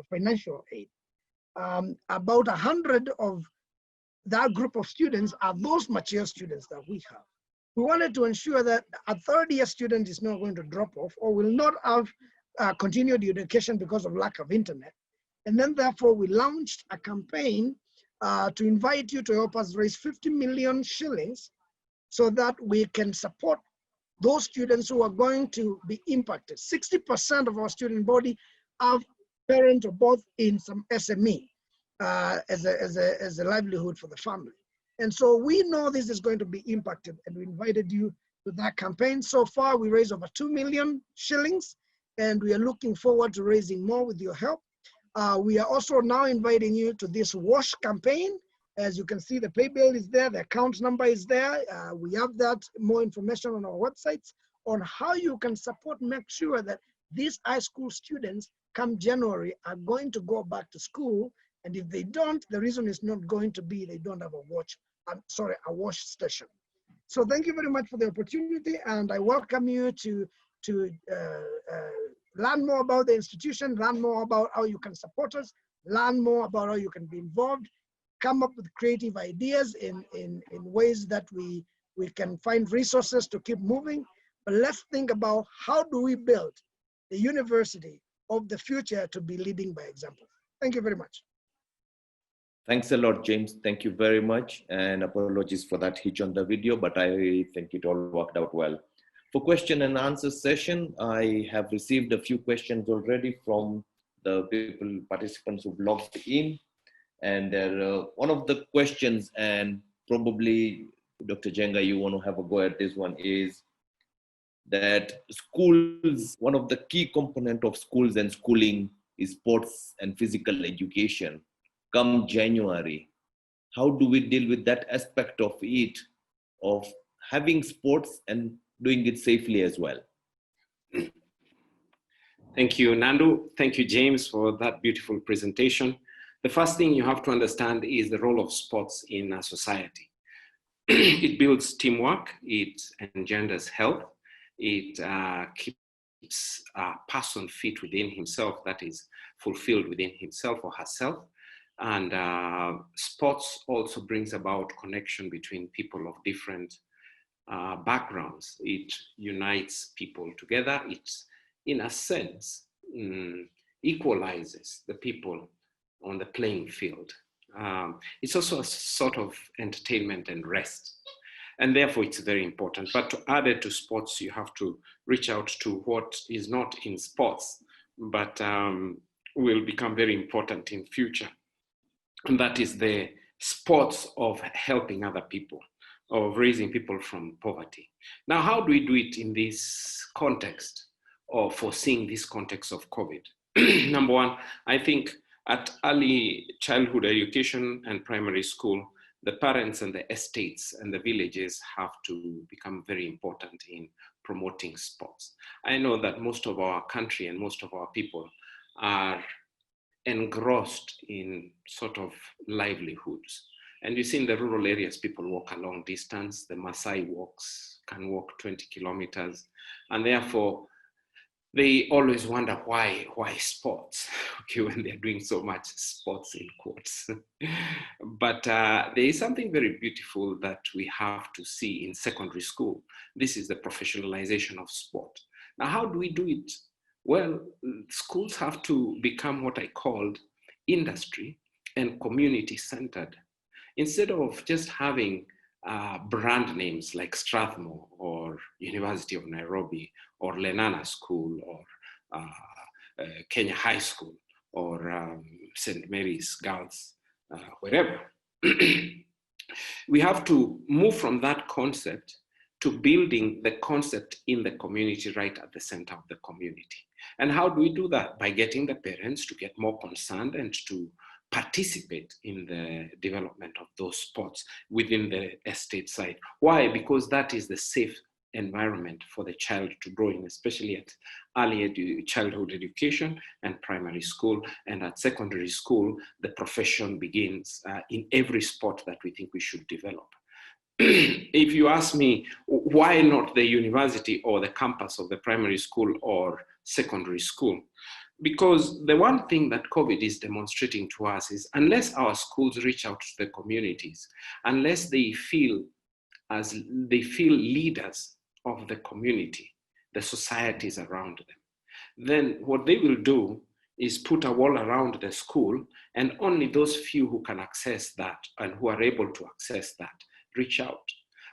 financial aid. About 100 of that group of students are those mature students that we have. We wanted to ensure that a third-year student is not going to drop off or will not have continued education because of lack of internet. And then therefore we launched a campaign to invite you to help us raise 50 million shillings so that we can support those students who are going to be impacted. 60% of our student body have parents or both in some SME as a livelihood for the family. And so we know this is going to be impacted, and we invited you to that campaign. So far, we raised over 2 million shillings, and we are looking forward to raising more with your help. We are also now inviting you to this WASH campaign. As you can see, the pay bill is there, the account number is there. We have that more information on our websites on how you can support, make sure that these high school students come January are going to go back to school. And if they don't, the reason is not going to be they don't have a WASH station. So thank you very much for the opportunity, and I welcome you to learn more about the institution, learn more about how you can support us, learn more about how you can be involved, come up with creative ideas in ways that we can find resources to keep moving. But let's think about how do we build the university of the future to be leading by example. Thank you very much. Thanks a lot, James. Thank you very much. And apologies for that hitch on the video, but I think it all worked out well. For question and answer session, I have received a few questions already from the participants who've logged in. And one of the questions, and probably Dr. Jenga, you want to have a go at this one, is that schools, one of the key component of schools and schooling is sports and physical education. Come January, how do we deal with that aspect of it, of having sports and doing it safely as well? Thank you, Nandu. Thank you, James, for that beautiful presentation. The first thing you have to understand is the role of sports in a society. It builds teamwork, it engenders health, it keeps a person fit within himself, that is fulfilled within himself or herself. And sports also brings about connection between people of different backgrounds. It unites people together. It, in a sense, equalizes the people on the playing field. It's also a sort of entertainment and rest. And therefore, it's very important. But to add it to sports, you have to reach out to what is not in sports, but will become very important in future. And that is the sports of helping other people, of raising people from poverty. Now, how do we do it in this context, or foreseeing this context of COVID? Number one, I think at early childhood education and primary school, the parents and the estates and the villages have to become very important in promoting sports. I know that most of our country and most of our people are engrossed in sort of livelihoods. And you see in the rural areas, people walk a long distance. The Maasai can walk 20 kilometers. And therefore, they always wonder why sports, okay, when they're doing so much sports in quotes. But there is something very beautiful that we have to see in secondary school. This is the professionalization of sport. Now, how do we do it? Well, schools have to become what I called industry and community centered. Instead of just having brand names like Strathmore or University of Nairobi or Lenana School or Kenya High School or St. Mary's Girls, wherever. We have to move from that concept to building the concept in the community right at the center of the community. And how do we do that? By getting the parents to get more concerned and to participate in the development of those sports within the estate site. Why? Because that is the safe environment for the child to grow in, especially at early childhood education and primary school. And at secondary school, the profession begins in every sport that we think we should develop. If you ask me, why not the university or the campus of the primary school or secondary school? Because the one thing that COVID is demonstrating to us is unless our schools reach out to the communities, unless they feel leaders of the community, the societies around them, then what they will do is put a wall around the school, and only those few who can access that and who are able to access that reach out.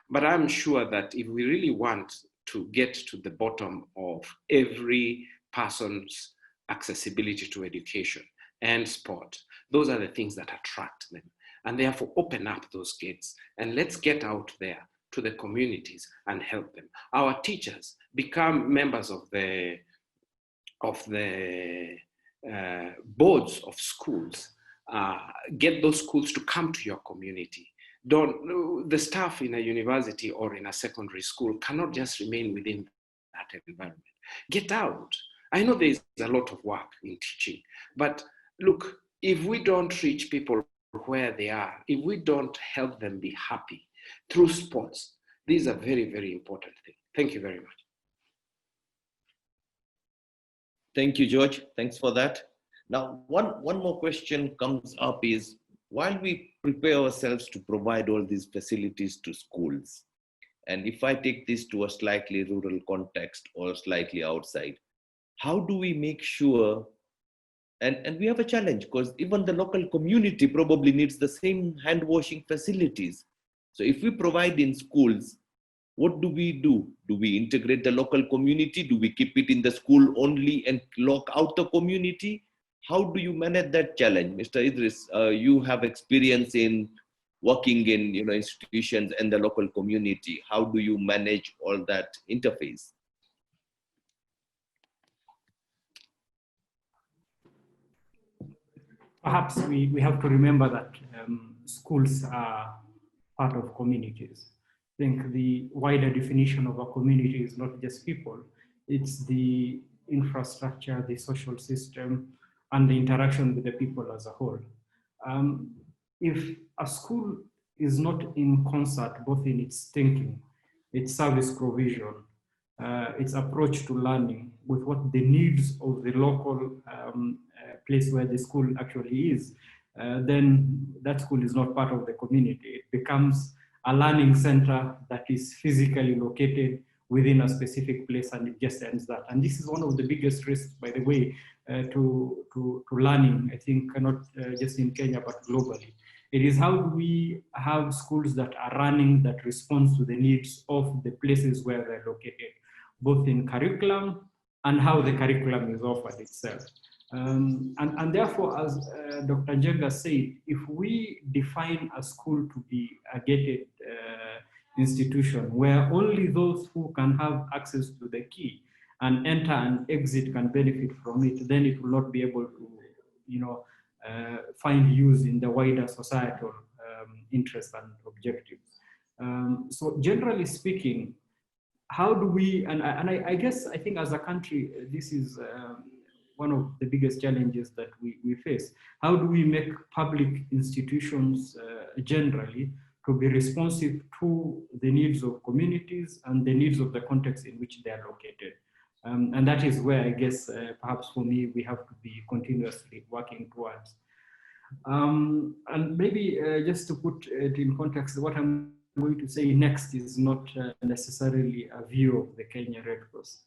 But I'm sure that if we really want to get to the bottom of every person's accessibility to education and sport, those are the things that attract them. And therefore open up those gates and let's get out there to the communities and help them. Our teachers become members of the boards of schools. Get those schools to come to your community. The staff in a university or in a secondary school cannot just remain within that environment. Get out. I know there's a lot of work in teaching, but look, if we don't reach people where they are, if we don't help them be happy through sports, these are very, very important things. Thank you very much. Thank you, George. Thanks for that. Now, one more question comes up is, while we prepare ourselves to provide all these facilities to schools, and if I take this to a slightly rural context or slightly outside, how do we make sure, and we have a challenge because even the local community probably needs the same hand washing facilities. So if we provide in schools, what do we do? Do we integrate the local community? Do we keep it in the school only and lock out the community? How do you manage that challenge? Mr. Idris, you have experience in working in institutions and the local community. How do you manage all that interface? Perhaps we have to remember that schools are part of communities. I think the wider definition of a community is not just people, it's the infrastructure, the social system, and the interaction with the people as a whole. If a school is not in concert, both in its thinking, its service provision, its approach to learning with what the needs of the local place where the school actually is, then that school is not part of the community. It becomes a learning center that is physically located within a specific place, and it just ends that. And this is one of the biggest risks, by the way, to learning, I think, not just in Kenya, but globally. It is how do we have schools that are running that responds to the needs of the places where they're located, both in curriculum and how the curriculum is offered itself. And therefore, as Dr. Njenga said, if we define a school to be a gated institution where only those who can have access to the key and enter and exit can benefit from it, then it will not be able to, find use in the wider societal interests and objectives. So generally speaking, how do we, and I guess, I think as a country, this is one of the biggest challenges that we face. How do we make public institutions generally to be responsive to the needs of communities and the needs of the context in which they are located? And that is where I guess perhaps for me, we have to be continuously working towards. And maybe just to put it in context, what I'm going to say next is not necessarily a view of the Kenya Red Cross.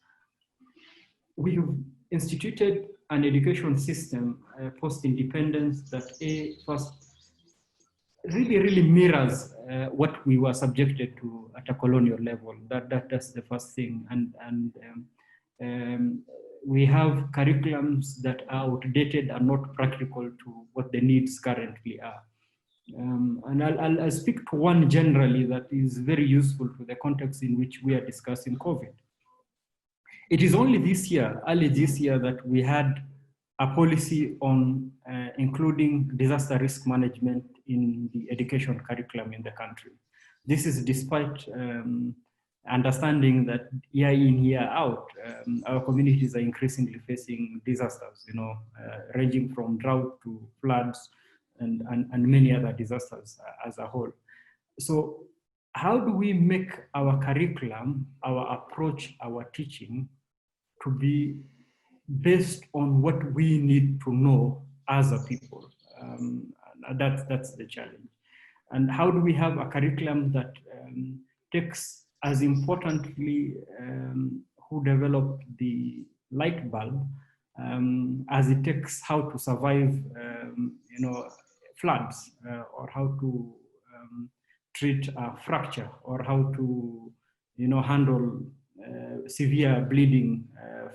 We've instituted an education system post-independence that first really mirrors what we were subjected to at a colonial level. That's the first thing. And we have curriculums that are outdated and not practical to what the needs currently are. And I'll speak to one generally that is very useful to the context in which we are discussing COVID. It is only this year, early this year, that we had a policy on including disaster risk management in the education curriculum in the country. This is despite understanding that year in, year out, our communities are increasingly facing disasters, ranging from drought to floods and many other disasters as a whole. So how do we make our curriculum, our approach, our teaching to be based on what we need to know as a people? That's the challenge. And how do we have a curriculum that takes as importantly who developed the light bulb as it takes how to survive floods or how to treat a fracture or how to handle severe bleeding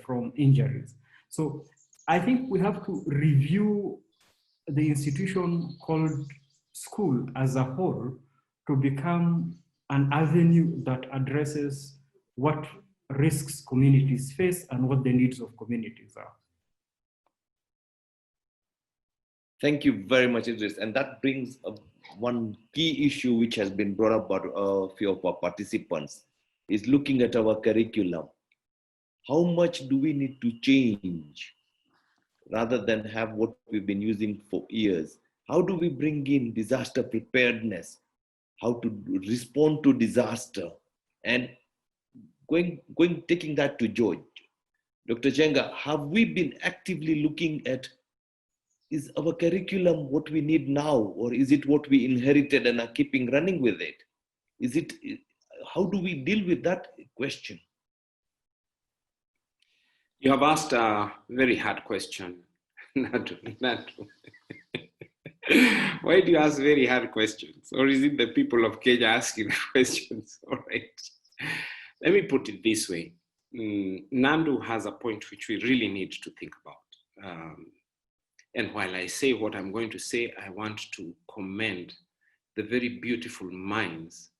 from injuries. So I think we have to review the institution called school as a whole to become an avenue that addresses what risks communities face and what the needs of communities are. Thank you very much, Idris. And that brings up one key issue which has been brought up by a few of our participants, is looking at our curriculum. How much do we need to change rather than have what we've been using for years? How do we bring in disaster preparedness? How to respond to disaster? And taking that to George. Dr. Jenga, have we been actively looking at, is our curriculum what we need now, or is it what we inherited and are keeping running with it? How do we deal with that question? You have asked a very hard question. Natu. Why do you ask very hard questions? Or is it the people of Kenya asking the questions? All right. Let me put it this way. Nandu has a point which we really need to think about. And while I say what I'm going to say, I want to commend the very beautiful minds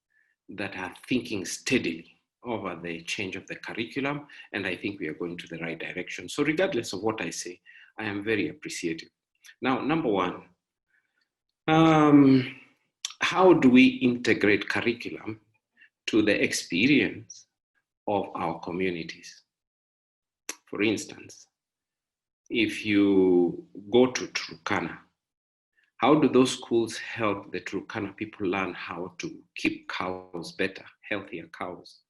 that are thinking steadily over the change of the curriculum, and I think we are going to the right direction. So regardless of what I say, I am very appreciative. Now, number one, how do we integrate curriculum to the experience of our communities? For instance, if you go to Turkana, how do those schools help the Turkana people learn how to keep cows better, healthier cows?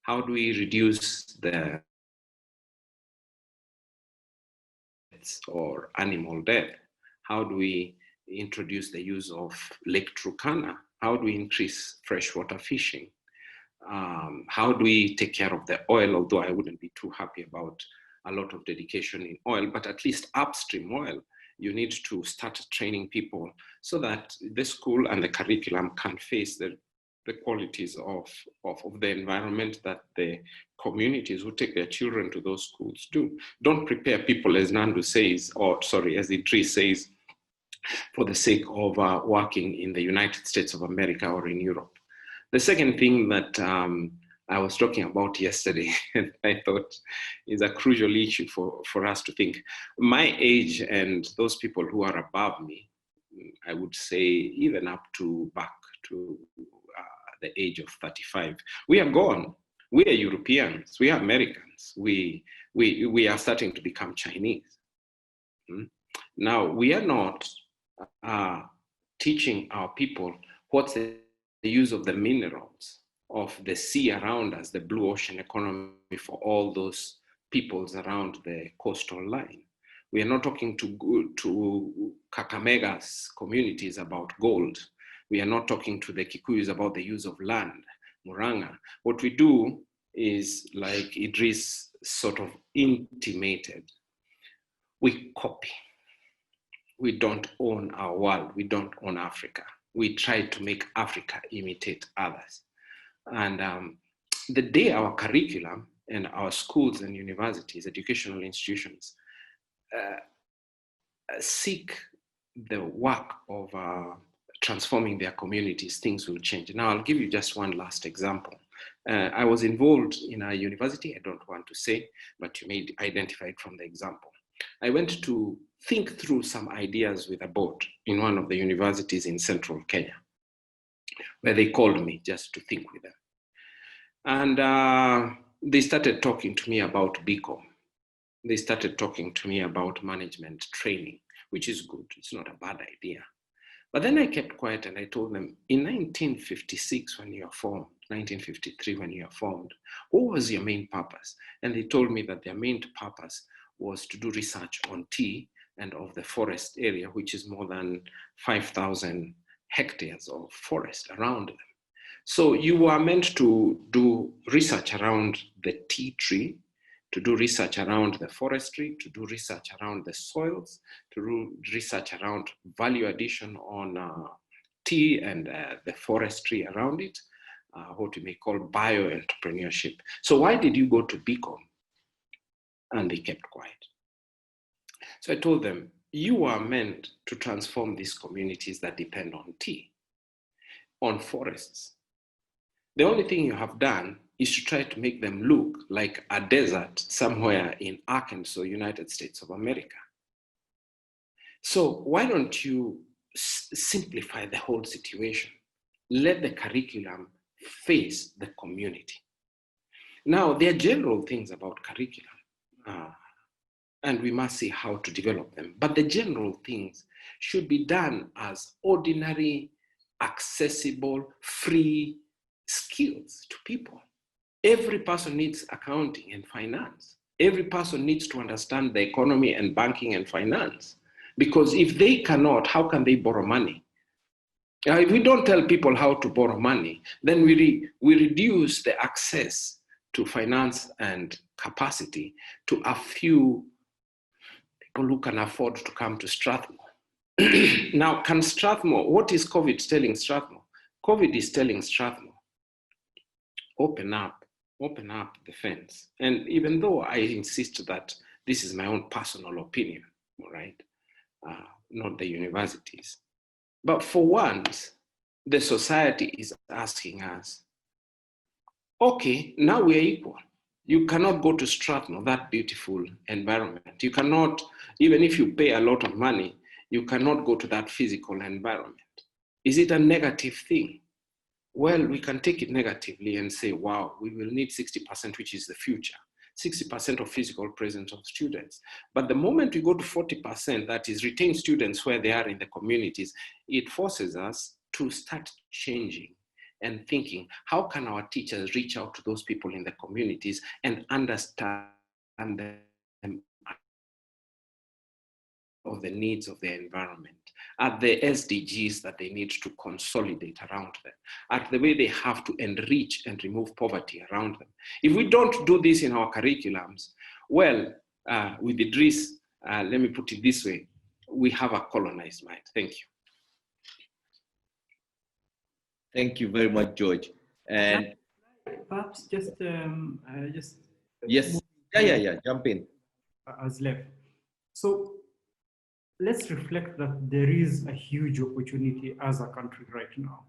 How do we reduce the deaths or animal death? How do we introduce the use of Lake Turkana? How do we increase freshwater fishing? How do we take care of the oil? Although I wouldn't be too happy about a lot of dedication in oil, but at least upstream oil, you need to start training people so that the school and the curriculum can face the qualities of the environment that the communities who take their children to those schools do. Don't prepare people, as Nandu says, or sorry, as Idris says, for the sake of working in the United States of America or in Europe. The second thing that I was talking about yesterday, and I thought is a crucial issue for us to think. My age and those people who are above me, I would say even up to back to the age of 35, we are gone. We are Europeans, we are Americans, we are starting to become Chinese. Now, we are not teaching our people what's the use of the minerals of the sea around us, the blue ocean economy for all those peoples around the coastal line. We are not talking to Kakamega's communities about gold. We are not talking to the Kikuyus about the use of land, Muranga. What we do is, like Idris sort of intimated, we copy. We don't own our world. We don't own Africa. we try to make Africa imitate others. And the day our curriculum and our schools and universities, educational institutions, seek the work of transforming their communities, things will change. Now, I'll give you just one last example. I was involved in a university, I don't want to say, but you may identify it from the example. I went to think through some ideas with a board in one of the universities in central Kenya, where they called me just to think with them. And they started talking to me about BCom. They started talking to me about management training, which is good. It's not a bad idea. But then I kept quiet and I told them, in 1956, when you are formed, 1953, when you are formed, what was your main purpose? And they told me that their main purpose was to do research on tea and of the forest area, which is more than 5,000 hectares of forest around them. So you are meant to do research around the tea tree, to do research around the forestry, to do research around the soils, to do research around value addition on tea and the forestry around it, what we may call bioentrepreneurship. So why did you go to BCom? And they kept quiet. So I told them, you are meant to transform these communities that depend on tea, on forests. The only thing you have done is to try to make them look like a desert somewhere in Arkansas, United States of America. So why don't you simplify the whole situation? Let the curriculum face the community. Now, there are general things about curriculum, and we must see how to develop them. But the general things should be done as ordinary, accessible, free skills to people. Every person needs accounting and finance. Every person needs to understand the economy and banking and finance. Because if they cannot, how can they borrow money? If we don't tell people how to borrow money, then we reduce the access to finance and capacity to a few people who can afford to come to Strathmore. Now, can Strathmore, what is COVID telling Strathmore? COVID is telling Strathmore, open up the fence. And even though I insist that this is my own personal opinion, right? Not the universities. But for once, the society is asking us, okay, now we are equal. You cannot go to Strathmore, that beautiful environment. You cannot, even if you pay a lot of money, you cannot go to that physical environment. Is it a negative thing? Well, we can take it negatively and say, wow, we will need 60%, which is the future, 60% of physical presence of students. But the moment we go to 40%, that is retain students where they are in the communities, it forces us to start changing and thinking, how can our teachers reach out to those people in the communities and understand them of the needs of their environment, at the SDGs that they need to consolidate around them, at the way they have to enrich and remove poverty around them. If we don't do this in our curriculums, well, with Idris, let me put it this way, we have a colonized mind. Thank you. Thank you very much, George. And perhaps just yes, yeah, jump in. As left. So let's reflect that there is a huge opportunity as a country right now.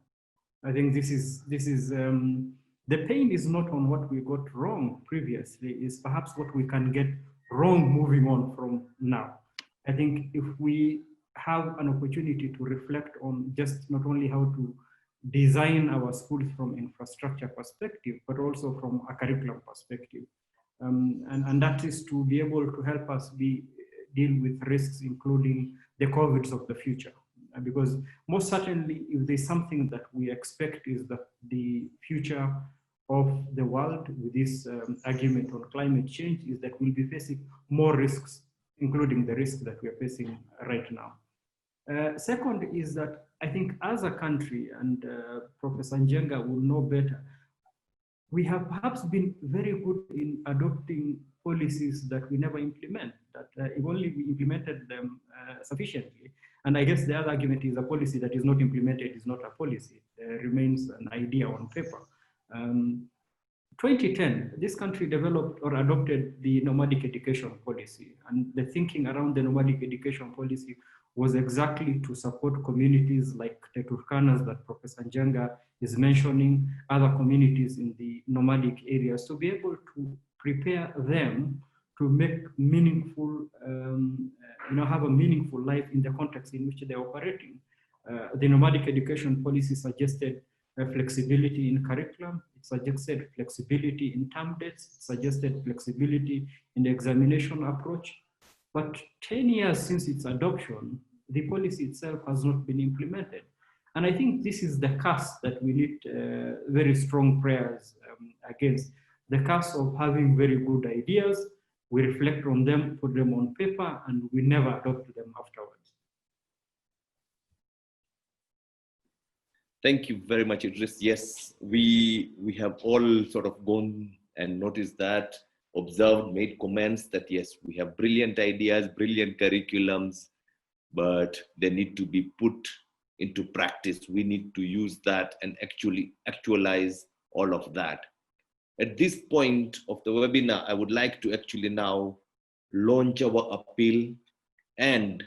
I think this is the pain is not on what we got wrong previously, is perhaps what we can get wrong moving on from now. I think if we have an opportunity to reflect on just not only how to design our schools from infrastructure perspective, but also from a curriculum perspective. And that is to be able to help us deal with risks, including the COVIDs of the future. Because most certainly, if there's something that we expect is that the future of the world with this argument on climate change is that we'll be facing more risks, including the risk that we are facing right now. Second is that I think as a country, and Professor Njenga will know better, we have perhaps been very good in adopting policies that we never implement, that if only we implemented them sufficiently, And I guess the other argument is a policy that is not implemented is not a policy. It remains an idea on paper. 2010, this country developed or adopted the nomadic education policy. And the thinking around the nomadic education policy was exactly to support communities like the Turkanas that Professor Njenga is mentioning, other communities in the nomadic areas, to be able to prepare them to make meaningful, have a meaningful life in the context in which they're operating. The nomadic education policy suggested flexibility in curriculum. It suggested flexibility in term dates. It suggested flexibility in the examination approach. But 10 years since its adoption, the policy itself has not been implemented. And I think this is the curse that we need very strong prayers against. The curse of having very good ideas, we reflect on them, put them on paper, and we never adopt them afterwards. Thank you very much, Idris. Yes, we have all sort of gone and noticed that, observed, made comments that yes, we have brilliant ideas, brilliant curriculums, but they need to be put into practice. We need to use that and actually actualize all of that. At this point of the webinar, I would like to actually now launch our appeal and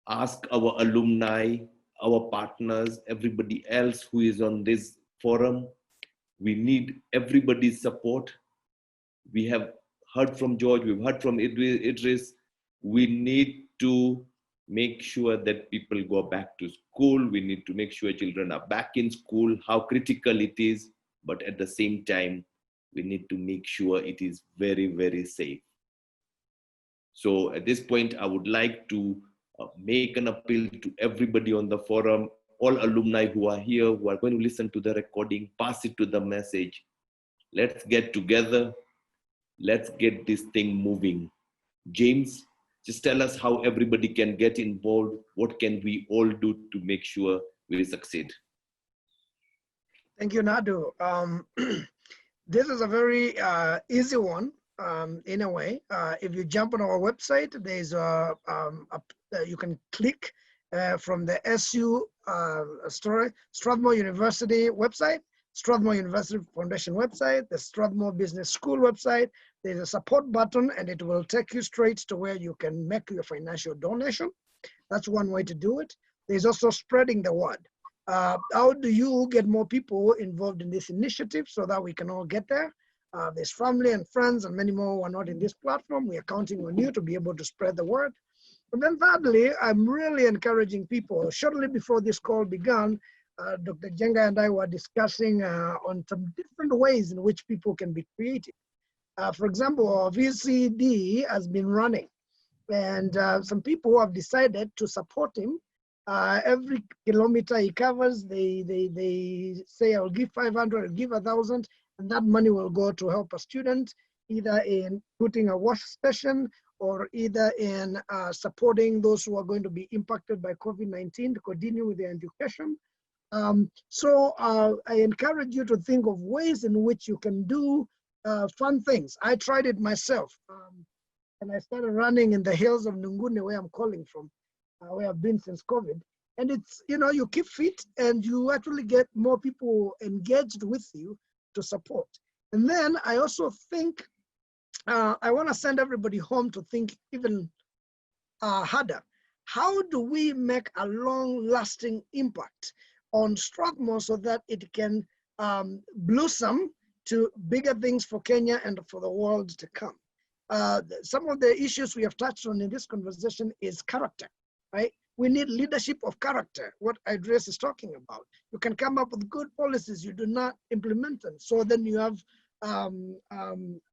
ask our alumni, our partners, everybody else who is on this forum. We need everybody's support. We have heard from George, we've heard from Idris. We need to make sure that people go back to school. We need to make sure children are back in school, how critical it is. But at the same time, we need to make sure it is very, very safe. So at this point, I would like to make an appeal to everybody on the forum, all alumni who are here, who are going to listen to the recording, pass it to the message. Let's get together. Let's get this thing moving. James, just tell us how everybody can get involved. What can we all do to make sure we succeed? Thank you, Nadu. This is a very easy one in a way. If you jump on our website, there's you can click from the SU Strathmore University website, Strathmore University Foundation website, the Strathmore Business School website. There's a support button and it will take you straight to where you can make your financial donation. That's one way to do it. There's also spreading the word. How do you get more people involved in this initiative so that we can all get there? There's family and friends and many more who are not in this platform. We are counting on you to be able to spread the word. And then thirdly, I'm really encouraging people. Shortly before this call began, Dr. Njenga and I were discussing on some different ways in which people can be creative. For example, VCD has been running and some people have decided to support him. Every kilometer he covers, they say, I'll give 500, I'll give 1,000, and that money will go to help a student, either in putting a wash station or either in supporting those who are going to be impacted by COVID-19 to continue with their education. So I encourage you to think of ways in which you can do fun things. I tried it myself, and I started running in the hills of Nungune, where I'm calling from. Where I've been since COVID. And it's, you keep fit and you actually get more people engaged with you to support. And then I also think, I want to send everybody home to think even harder. How do we make a long-lasting impact on Strathmore so that it can blossom to bigger things for Kenya and for the world to come? Some of the issues we have touched on in this conversation is character. Right? We need leadership of character, what Idris is talking about. You can come up with good policies, you do not implement them. So then you have a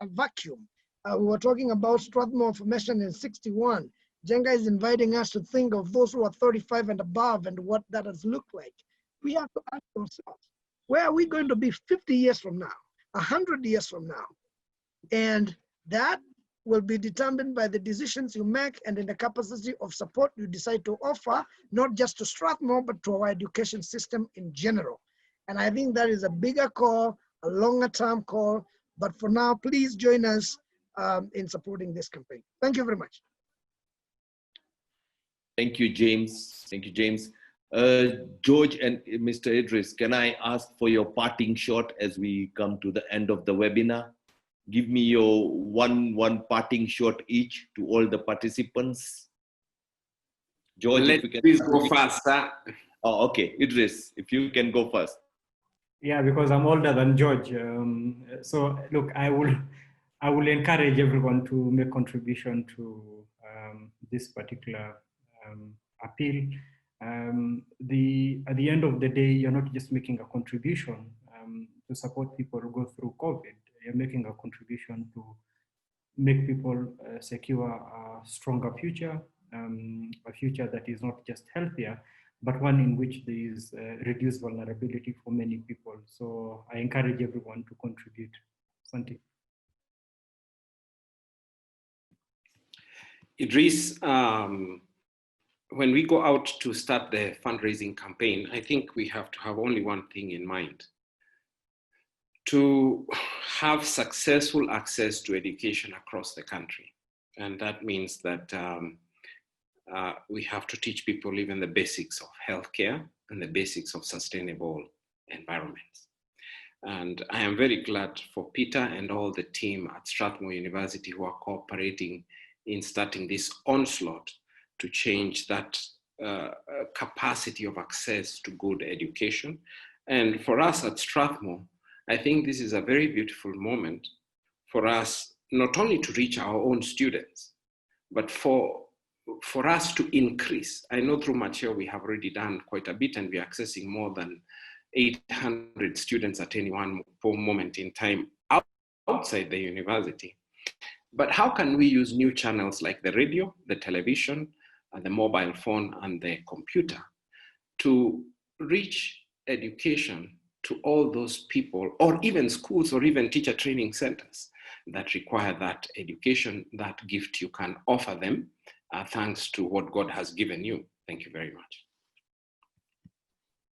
vacuum. We were talking about Strathmore formation in 61. Njenga is inviting us to think of those who are 35 and above and what that has looked like. We have to ask ourselves, where are we going to be 50 years from now, 100 years from now? And that will be determined by the decisions you make and in the capacity of support you decide to offer, not just to Strathmore, but to our education system in general. And I think that is a bigger call, a longer term call. But for now, please join us in supporting this campaign. Thank you very much. Thank you, James. Thank you, James. George and Mr. Idris, can I ask for your parting shot as we come to the end of the webinar? Give me your one parting shot each to all the participants. George, Let if you can. please go faster. Oh, okay. Idris, if you can go first. Yeah, because I'm older than George. So look, I will encourage everyone to make contribution to this particular appeal. At the end of the day, you're not just making a contribution to support people who go through COVID. You're making a contribution to make people secure a stronger future, a future that is not just healthier, but one in which there is reduced vulnerability for many people. So I encourage everyone to contribute. Santi. Idris, when we go out to start the fundraising campaign, I think we have to have only one thing in mind: to have successful access to education across the country. And that means that we have to teach people even the basics of healthcare and the basics of sustainable environments. And I am very glad for Peter and all the team at Strathmore University who are cooperating in starting this onslaught to change that capacity of access to good education. And for us at Strathmore, I think this is a very beautiful moment for us, not only to reach our own students, but for us to increase. I know through Macheo we have already done quite a bit, and we're accessing more than 800 students at any one moment in time outside the university. But how can we use new channels like the radio, the television, and the mobile phone and the computer to reach education to all those people, or even schools or even teacher training centers that require that education, that gift you can offer them thanks to what God has given you. Thank you very much.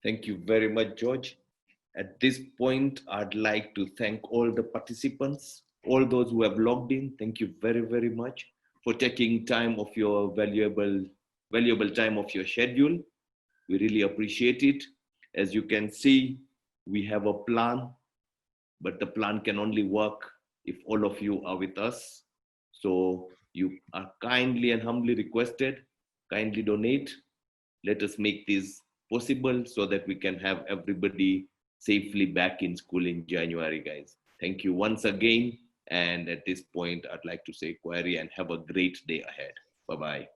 Thank you very much, George. At this point, I'd like to thank all the participants, all those who have logged in. Thank you very, very much for taking time of your valuable time of your schedule. We really appreciate it. As you can see, we have a plan, but the plan can only work if all of you are with us. So you are kindly and humbly requested, kindly donate. Let us make this possible so that we can have everybody safely back in school in January, guys. Thank you once again. And at this point, I'd like to say query and have a great day ahead. Bye-bye.